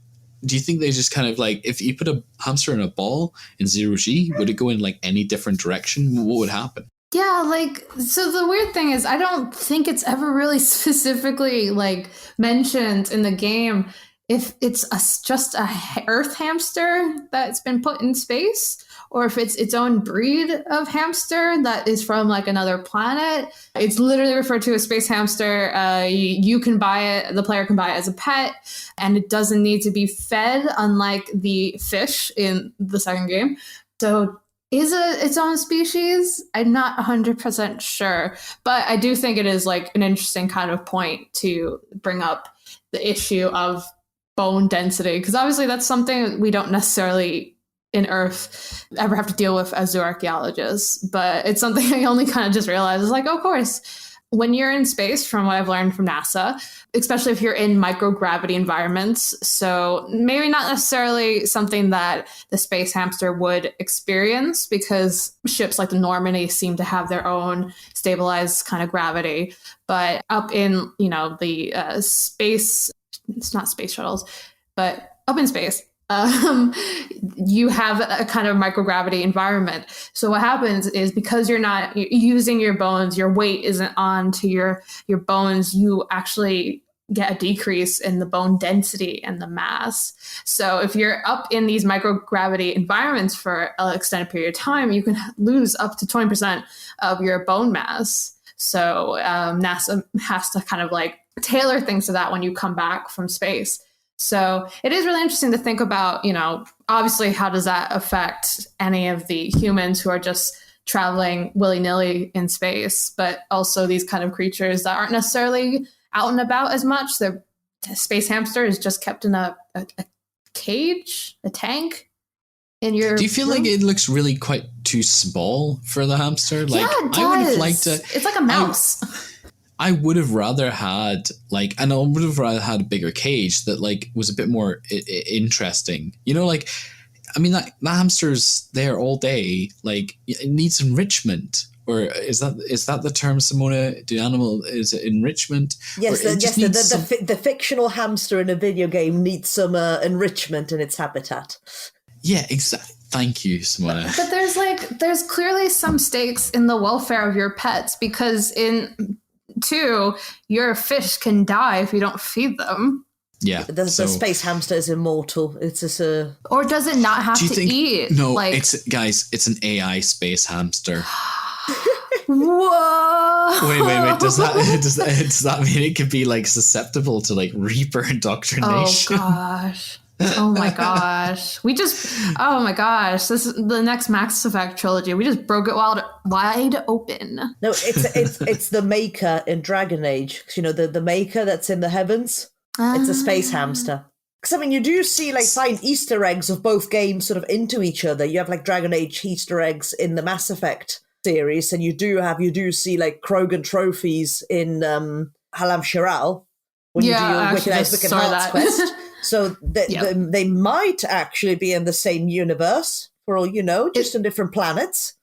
do you think they just kind of, like, if you put a hamster in a ball in 0G, would it go in, like, any different direction? What would happen? Yeah, like, so the weird thing is I don't think it's ever really specifically, like, mentioned in the game if it's just a Earth hamster that's been put in space, or if it's its own breed of hamster that is from like another planet. It's literally referred to as space hamster. You can buy it, the player can buy it as a pet, and it doesn't need to be fed, unlike the fish in the second game. So is it its own species? I'm not 100% sure, but I do think it is like an interesting kind of point to bring up the issue of bone density, because obviously that's something we don't necessarily in Earth ever have to deal with as zooarchaeologists, but it's something I only kind of just realized is like, oh, of course, when you're in space, from what I've learned from NASA, especially if you're in microgravity environments, so maybe not necessarily something that the space hamster would experience, because ships like the Normandy seem to have their own stabilized kind of gravity, but up in, the space, it's not space shuttles, but up in space, you have a kind of microgravity environment. So what happens is, because you're not using your bones, your weight isn't on to your bones, you actually get a decrease in the bone density and the mass. So if you're up in these microgravity environments for an extended period of time, you can lose up to 20% of your bone mass. So NASA has to kind of like tailor things to that when you come back from space. So it is really interesting to think about, obviously, how does that affect any of the humans who are just traveling willy-nilly in space, but also these kind of creatures that aren't necessarily out and about as much. The space hamster is just kept in a cage, a tank. Do you feel like it looks really quite too small for the hamster? Like, yeah, it does. I would have liked It's like a mouse. I would have rather had a bigger cage that like was a bit more interesting. That hamster's there all day. Like, it needs enrichment. Or is that the term, Simona? Is it enrichment? Yes, the fictional hamster in a video game needs some enrichment in its habitat. Yeah, exactly. Thank you, Simona. But there's clearly some stakes in the welfare of your pets, because in 2, your fish can die if you don't feed them. Yeah. The space hamster is immortal. It's just or does it not have to eat? No, it's an AI space hamster. Whoa! Wait. Does that mean it could be like susceptible to like Reaper indoctrination? Oh gosh. Oh my gosh. Oh my gosh. This is the next Mass Effect trilogy. We just broke it wide open. No, it's the Maker in Dragon Age. The Maker that's in the heavens. It's a space hamster. Because you do see find Easter eggs of both games sort of into each other. You have Dragon Age Easter eggs in the Mass Effect series, and you do see Krogan trophies in Halam Shiral when you do your Wicked Hearts quest. So they might actually be in the same universe, for all you know, just on different planets.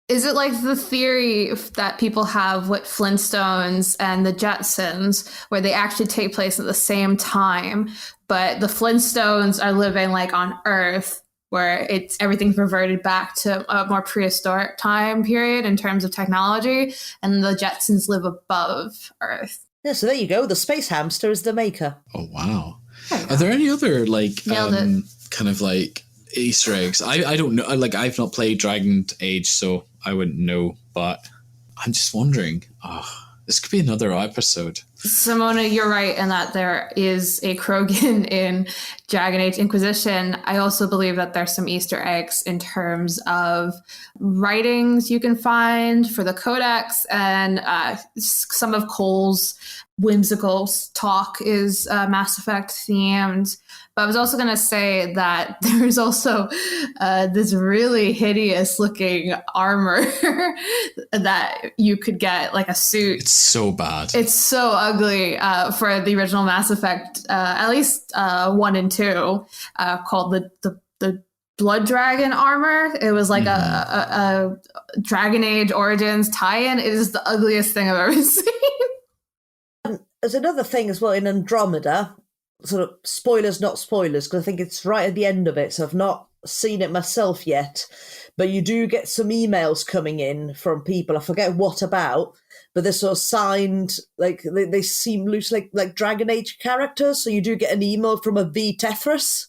Is it like the theory that people have with Flintstones and the Jetsons, where they actually take place at the same time, but the Flintstones are living on Earth, where everything's reverted back to a more prehistoric time period in terms of technology, and the Jetsons live above Earth? Yeah, so there you go. The space hamster is the Maker. Oh, wow. Are there any other kind of Easter eggs? I don't know. I've not played Dragon Age, so I wouldn't know. But I'm just wondering. This could be another episode. Simona, you're right in that there is a Krogan in Dragon Age Inquisition. I also believe that there's some Easter eggs in terms of writings you can find for the Codex, and some of Cole's whimsical talk is Mass Effect themed. But I was also going to say that there's also this really hideous looking armor that you could get, like a suit. It's so bad. It's so ugly for the original Mass Effect, at least 1 and 2, called the Blood Dragon armor. It was like a Dragon Age Origins tie-in. It is the ugliest thing I've ever seen. There's another thing as well in Andromeda, sort of spoilers, not spoilers, because I think it's right at the end of it, so I've not seen it myself yet. but you do get some emails coming in from people. I forget what about, but they're sort of signed, like they seem loose, like Dragon Age characters. So you do get an email from a V Tethras.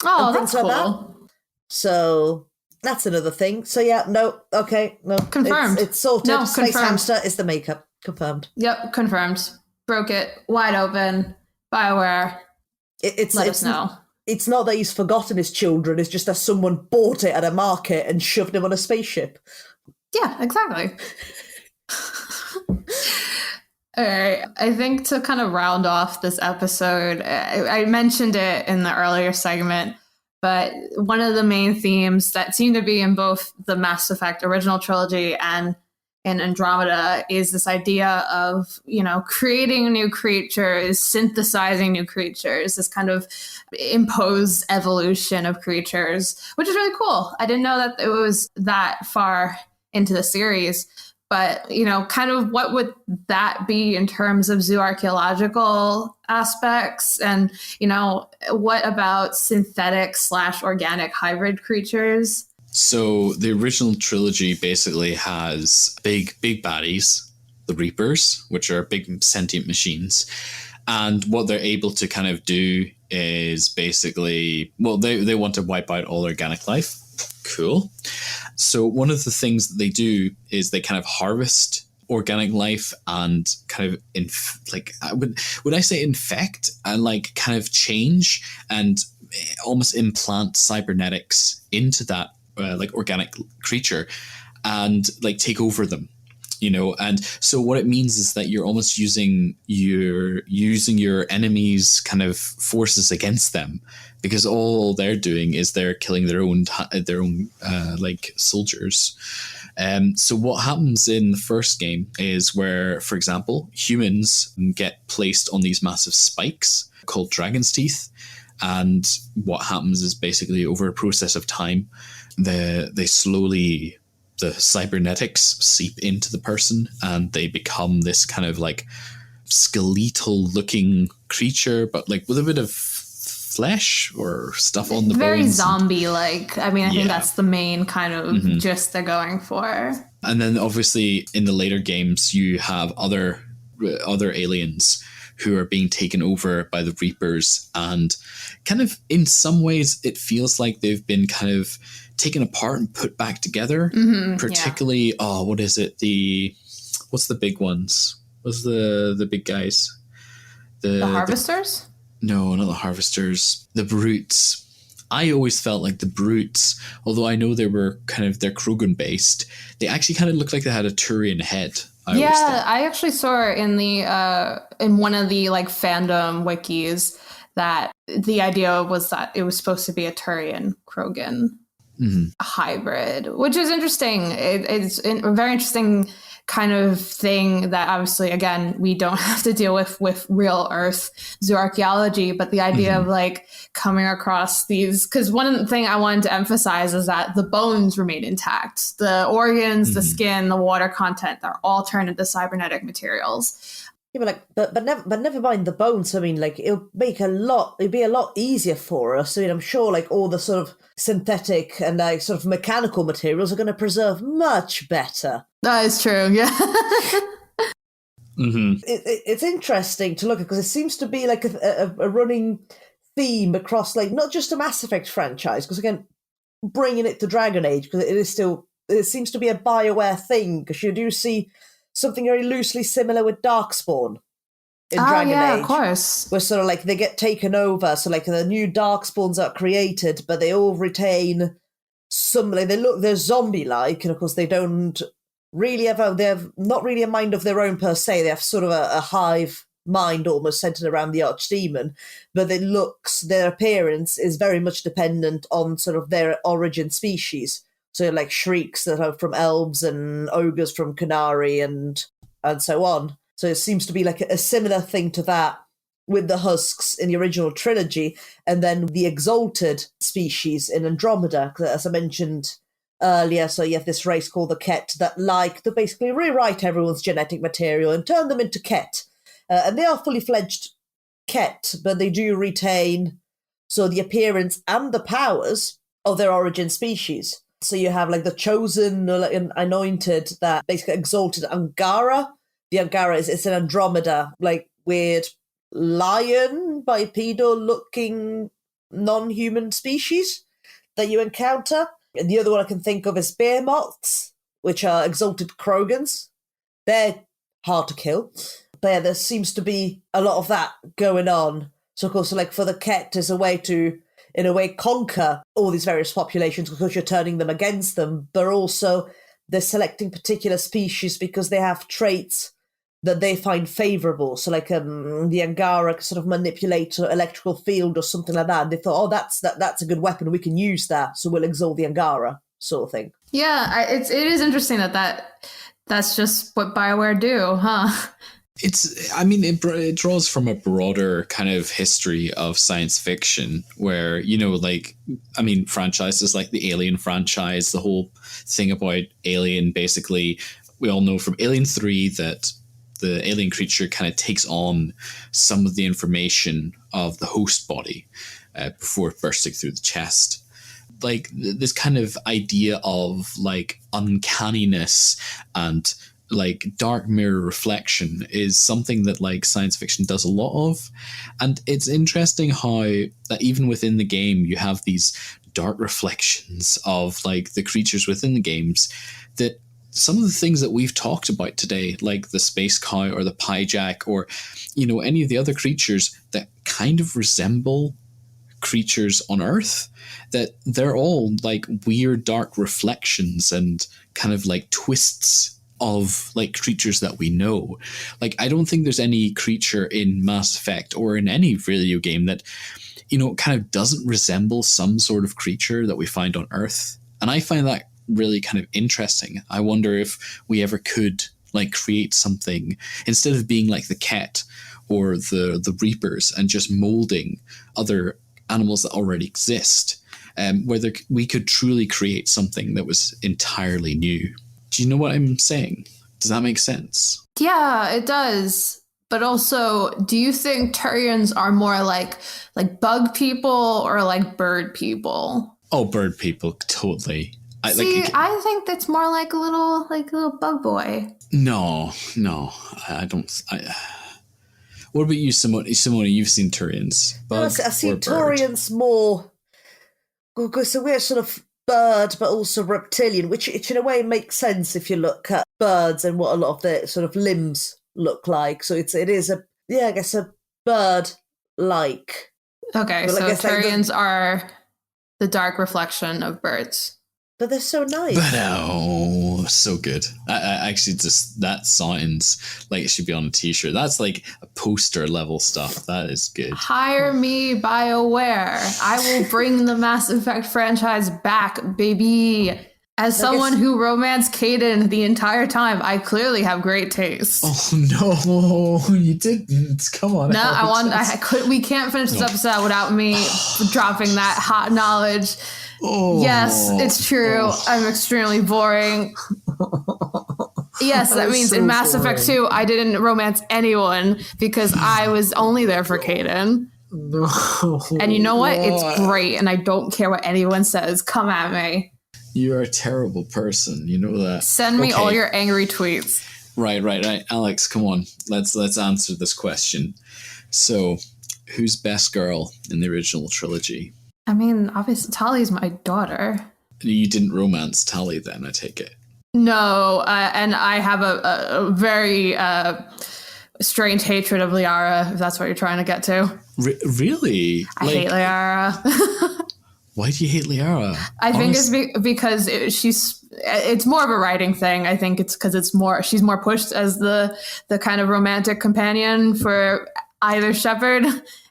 Oh, that's cool. That. So that's another thing. So yeah, no, confirmed. It's sorted. No, Space confirmed. Hamster is the makeup. Confirmed. Yep, confirmed. Broke it wide open. BioWare. Let us know. It's not that he's forgotten his children. It's just that someone bought it at a market and shoved him on a spaceship. Yeah, exactly. All right. I think to kind of round off this episode, I mentioned it in the earlier segment, but one of the main themes that seem to be in both the Mass Effect original trilogy and in Andromeda is this idea of, creating new creatures, synthesizing new creatures, this kind of imposed evolution of creatures, which is really cool. I didn't know that it was that far into the series. But, kind of what would that be in terms of zooarchaeological aspects? And, what about synthetic / organic hybrid creatures? So the original trilogy basically has big baddies, the Reapers, which are big sentient machines. And what they're able to kind of do is basically, they want to wipe out all organic life. Cool. So one of the things that they do is they kind of harvest organic life and kind of would I say infect and like kind of change and almost implant cybernetics into that organic creature and like take over them, and so what it means is that you're almost using your enemy's kind of forces against them, because all they're doing is they're killing their own soldiers. So what happens in the first game is where, for example, humans get placed on these massive spikes called dragon's teeth. And what happens is basically over a process of time, the cybernetics seep into the person and they become this kind of like skeletal looking creature, but like with a bit of flesh or stuff on the very bones. Zombie-like. I mean, I think that's the main kind of gist they're going for. And then obviously in the later games, you have other aliens who are being taken over by the Reapers, and kind of in some ways it feels like they've been kind of taken apart and put back together. Particularly, what is it? What's the big ones? What's the big guys? The Harvesters? No, not the Harvesters. The Brutes. I always felt like the Brutes, although I know they're Krogan based, they actually kind of looked like they had a Turian head. I actually saw in in one of the like fandom wikis that the idea was that it was supposed to be a Turian Krogan hybrid, which is interesting. It's a very interesting kind of thing that obviously, again, we don't have to deal with real Earth zooarchaeology, but the idea of like coming across these, because one thing I wanted to emphasize is that the bones remain intact. The organs, the skin, the water content, they're all turned into cybernetic materials. Yeah, but never mind the bones. I mean, like it'd be a lot easier for us. I mean, I'm sure like all the sort of synthetic and like sort of mechanical materials are going to preserve much better. That is true. Yeah. It's interesting to look at because it seems to be like a running theme across like not just a Mass Effect franchise. Because again, bringing it to Dragon Age because it seems to be a BioWare thing because you do see something very loosely similar with Darkspawn in Dragon Age. Of course. Where sort of like they get taken over. So like the new Darkspawns are created, but they all retain some, like they're zombie-like, and of course they don't really they have not really a mind of their own per se. They have sort of a hive mind almost centered around the archdemon, but their appearance is very much dependent on sort of their origin species. So like shrieks that are from elves and ogres from Canary and so on. So it seems to be like a similar thing to that with the husks in the original trilogy, and then the exalted species in Andromeda, as I mentioned earlier. So you have this race called the Ket that like to basically rewrite everyone's genetic material and turn them into Ket. And they are fully fledged Ket, but they do retain the appearance and the powers of their origin species. So you have like the chosen or like an anointed that basically exalted Angara. The Angara it's an Andromeda, like weird lion, bipedal looking non-human species that you encounter. And the other one I can think of is bear moths, which are exalted Krogans. They're hard to kill. But yeah, there seems to be a lot of that going on. So of course, like for the Ket, is a way to, in a way, conquer all these various populations because you're turning them against them, but also they're selecting particular species because they have traits that they find favourable. So like the Angara sort of manipulate an electrical field or something like that. And they thought, that's a good weapon. We can use that. So we'll exalt the Angara sort of thing. Yeah, it is interesting that's just what BioWare do, huh? It draws from a broader kind of history of science fiction where, franchises like the Alien franchise, the whole thing about Alien, basically, we all know from Alien 3 that the alien creature kind of takes on some of the information of the host body before bursting through the chest. Like this kind of idea of like uncanniness and like dark mirror reflection is something that like science fiction does a lot of. And it's interesting how that even within the game you have these dark reflections of like the creatures within the games, that some of the things that we've talked about today, like the space cow or the pyjak or, any of the other creatures that kind of resemble creatures on Earth, that they're all like weird dark reflections and kind of like twists of like creatures that we know. Like, I don't think there's any creature in Mass Effect or in any video game that, kind of doesn't resemble some sort of creature that we find on Earth. And I find that really kind of interesting. I wonder if we ever could like create something instead of being like the Ket or the Reapers and just molding other animals that already exist, whether we could truly create something that was entirely new. Do you know what I'm saying? Does that make sense? Yeah, it does. But also, do you think Turians are more like bug people or like bird people? Oh, bird people, totally. I think that's more like a little bug boy. No, I don't. What about you, Simona? Simona, you've seen Turians. I see Turians more because we're sort of bird, but also reptilian, which in a way makes sense if you look at birds and what a lot of their sort of limbs look like. So it is a bird-like. Okay, so Turians are the dark reflection of birds. But they're so nice. But so good. I actually just, that sounds like it should be on a t-shirt. That's like a poster level stuff. That is good. Hire me, BioWare. I will bring the Mass Effect franchise back, baby. As someone who romanced Kaidan the entire time, I clearly have great taste. Oh no, you didn't. Come on. No, we can't finish this episode without me dropping that hot knowledge. Oh, yes, it's true. I'm extremely boring. Yes, that means in Mass Effect 2, I didn't romance anyone because I was only there for Kaidan. No. And you know what? It's great, and I don't care what anyone says. Come at me. You're a terrible person. You know that. Send me all your angry tweets. Right. Alex, come on. Let's answer this question. So, who's best girl in the original trilogy? I mean, obviously, Tali's my daughter. You didn't romance Tali then, I take it? No, and I have a very strange hatred of Liara, if that's what you're trying to get to. Really? I hate Liara. Why do you hate Liara? I think it's because it's more of a writing thing. I think it's because she's more pushed as the kind of romantic companion for either Shephard,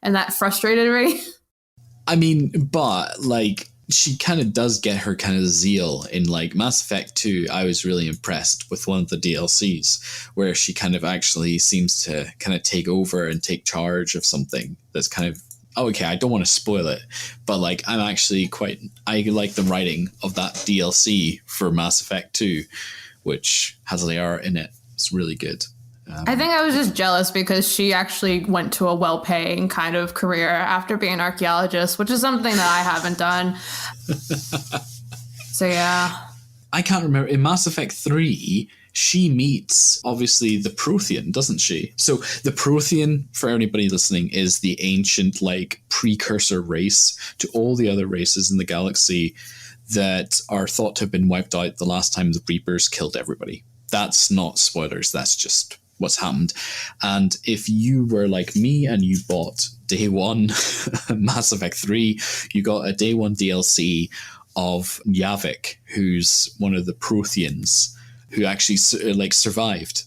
and that frustrated me. I mean, but like she kind of does get her kind of zeal in like Mass Effect 2. I was really impressed with one of the DLCs where she kind of actually seems to kind of take over and take charge of something that's kind of, okay, I don't want to spoil it, but like I like the writing of that DLC for Mass Effect 2, which has Liara in it. It's really good. I think I was just jealous because she actually went to a well-paying kind of career after being an archaeologist, which is something that I haven't done. So yeah. I can't remember. In Mass Effect 3, she meets, obviously, the Prothean, doesn't she? So the Prothean, for anybody listening, is the ancient, precursor race to all the other races in the galaxy that are thought to have been wiped out the last time the Reapers killed everybody. That's not spoilers. That's just what's happened. And if you were like me and you bought day one Mass Effect 3, you got a day one DLC of Yavik, who's one of the Protheans who actually survived.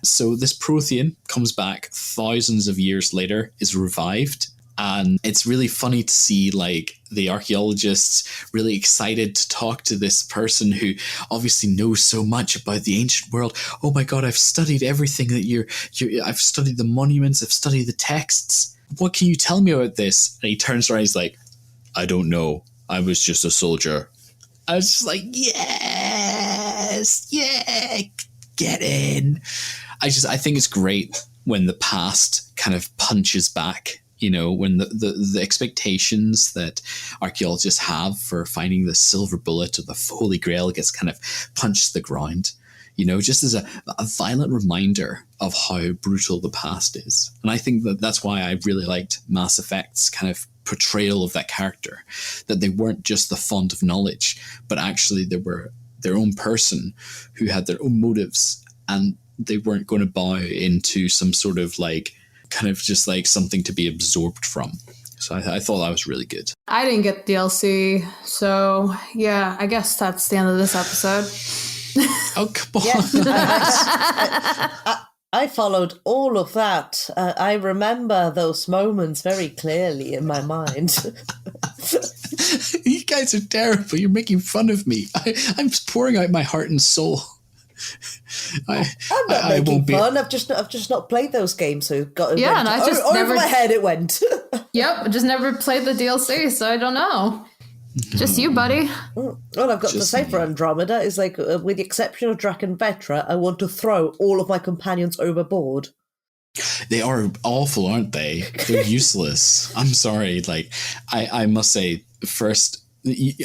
So this Prothean comes back thousands of years later, is revived, and it's really funny to see the archaeologists really excited to talk to this person who obviously knows so much about the ancient world. Oh my God, I've studied everything that I've studied the monuments, I've studied the texts. What can you tell me about this? And he turns around, he's like, I don't know. I was just a soldier. I was just like, yes, yeah, get in. I think it's great when the past kind of punches back, when the expectations that archaeologists have for finding the silver bullet or the Holy Grail gets kind of punched to the ground, just as a violent reminder of how brutal the past is. And I think that's why I really liked Mass Effect's kind of portrayal of that character, that they weren't just the font of knowledge, but actually they were their own person who had their own motives, and they weren't going to bow into some sort of something to be absorbed from. So I thought that was really good. I didn't get DLC, so yeah, I guess that's the end of this episode. Oh, come on. Yeah. I followed all of that. I remember those moments very clearly in my mind. You guys are terrible. You're making fun of me. I'm pouring out my heart and soul. I'm not making fun. I've just not played those games, so got yeah, and I just over my head it went. Yep, I just never played the DLC, so I don't know. Just you, buddy. All I've got to say for Andromeda is with the exception of Drac and Vetra, I want to throw all of my companions overboard. They are awful, aren't they? They're useless. I'm sorry. I must say, first,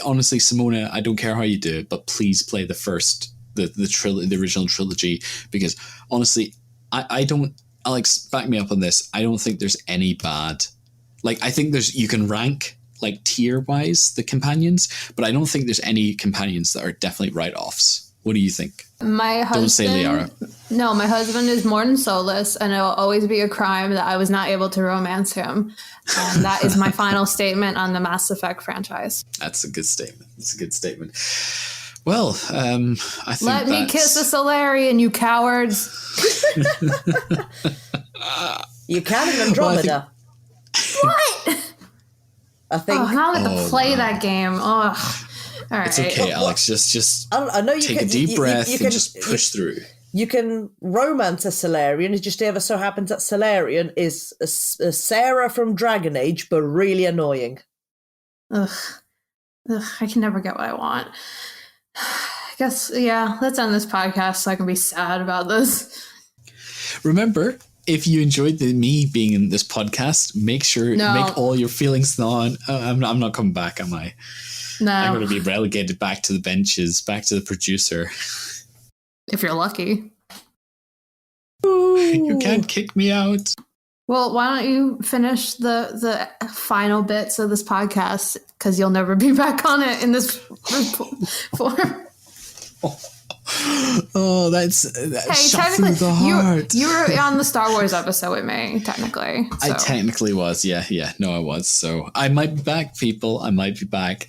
honestly, Simona, I don't care how you do it, but please play the original trilogy, because honestly, I don't. Alex, back me up on this. I don't think there's any bad. I think you can rank tier-wise the companions, but I don't think there's any companions that are definitely write-offs. What do you think? My husband... Don't say Liara. No, my husband is Morton Solus, and it will always be a crime that I was not able to romance him. And that is my final statement on the Mass Effect franchise. That's a good statement. Well, I think Let me kiss a Solarian, you cowards. You can in Andromeda. What? I think. Oh, now I have to play that game. Oh, all right. It's okay, Alex. Just I know you take a deep breath and just push through. You can romance a Solarian. It just ever so happens that Solarian is a Sarah from Dragon Age, but really annoying. Ugh, I can never get what I want. I guess, yeah, let's end this podcast so I can be sad about this. Remember, if you enjoyed me being in this podcast, make all your feelings known. I'm not coming back, am I? No. I'm going to be relegated back to the benches, back to the producer. If you're lucky. You can't kick me out. Well, why don't you finish the final bits of this podcast, because you'll never be back on it in this form. Oh, that's shot through the heart. You were on the Star Wars episode with me, technically. So. I technically was, yeah. No, I was. So I might be back, people. I might be back.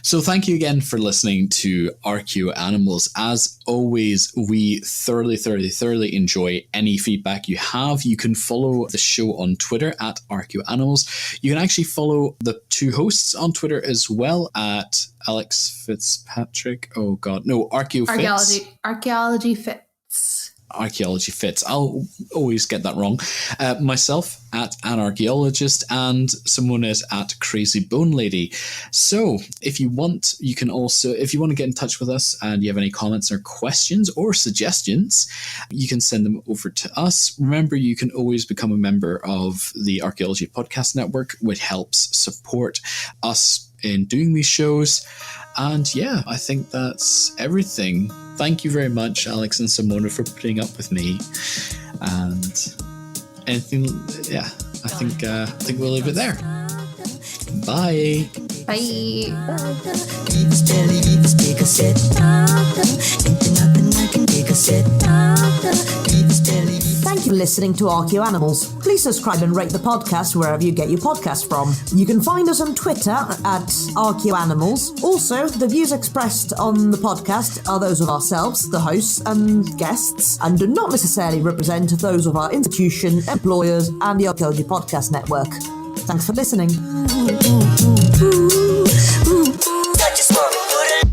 So thank you again for listening to Archaeoanimals. As always, we thoroughly enjoy any feedback you have. You can follow the show on Twitter at Archaeoanimals. You can actually follow the two hosts on Twitter as well at Alex Fitzpatrick. Oh God, no, Archaeology Fits. Archaeology Fits. I'll always get that wrong. Myself at An Archaeologist, and Simona's at Crazy Bone Lady. So if you want, you can also, if you want to get in touch with us and you have any comments or questions or suggestions, you can send them over to us. Remember, you can always become a member of the Archaeology Podcast Network, which helps support us in doing these shows. And yeah, I think that's everything. Thank you very much, Alex and Simona, for putting up with me. And anything, yeah, I think we'll leave it there. Bye. Bye. Thank you for listening to Archaeoanimals. Please subscribe and rate the podcast wherever you get your podcast from. You can find us on Twitter at Archaeoanimals. Also, the views expressed on the podcast are those of ourselves, the hosts and guests, and do not necessarily represent those of our institution, employers, and the Archaeology Podcast Network. Thanks for listening.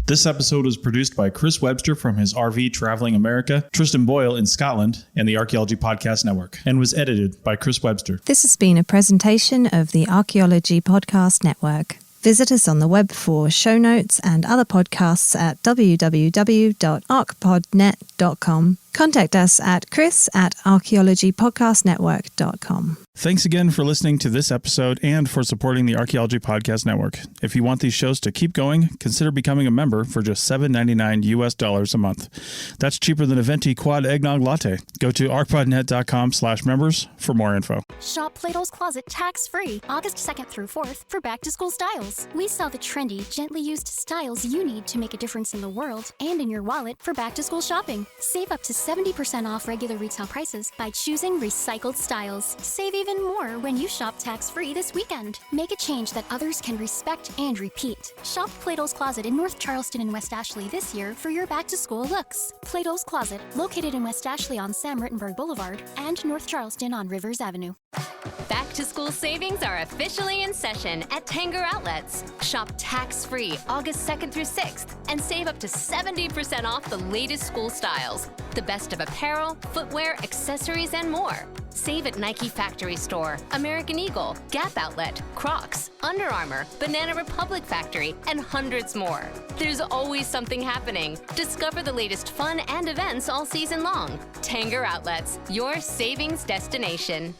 This episode was produced by Chris Webster from his RV Traveling America, Tristan Boyle in Scotland, and the Archaeology Podcast Network, and was edited by Chris Webster. This has been a presentation of the Archaeology Podcast Network. Visit us on the web for show notes and other podcasts at www.archpodnet.com. Contact us at chris@archaeologypodcastnetwork.com. Thanks again for listening to this episode and for supporting the Archaeology Podcast Network. If you want these shows to keep going, consider becoming a member for just $7.99 US a month. That's cheaper than a venti quad eggnog latte. Go to archpodnet.com/members for more info. Shop Plato's Closet tax-free August 2nd through 4th for back-to-school styles. We sell the trendy, gently used styles you need to make a difference in the world and in your wallet for back-to-school shopping. Save up to 70% off regular retail prices by choosing recycled styles. Save even more when you shop tax-free this weekend. Make a change that others can respect and repeat. Shop Plato's Closet in North Charleston and West Ashley this year for your back-to-school looks. Plato's Closet, located in West Ashley on Sam Rittenberg Boulevard and North Charleston on Rivers Avenue. Back to school savings are officially in session at Tanger Outlets. Shop tax-free August 2nd through 6th and save up to 70% off the latest school styles. The best of apparel, footwear, accessories, and more. Save at Nike Factory Store, American Eagle, Gap Outlet, Crocs, Under Armour, Banana Republic Factory, and hundreds more. There's always something happening. Discover the latest fun and events all season long. Tanger Outlets, your savings destination.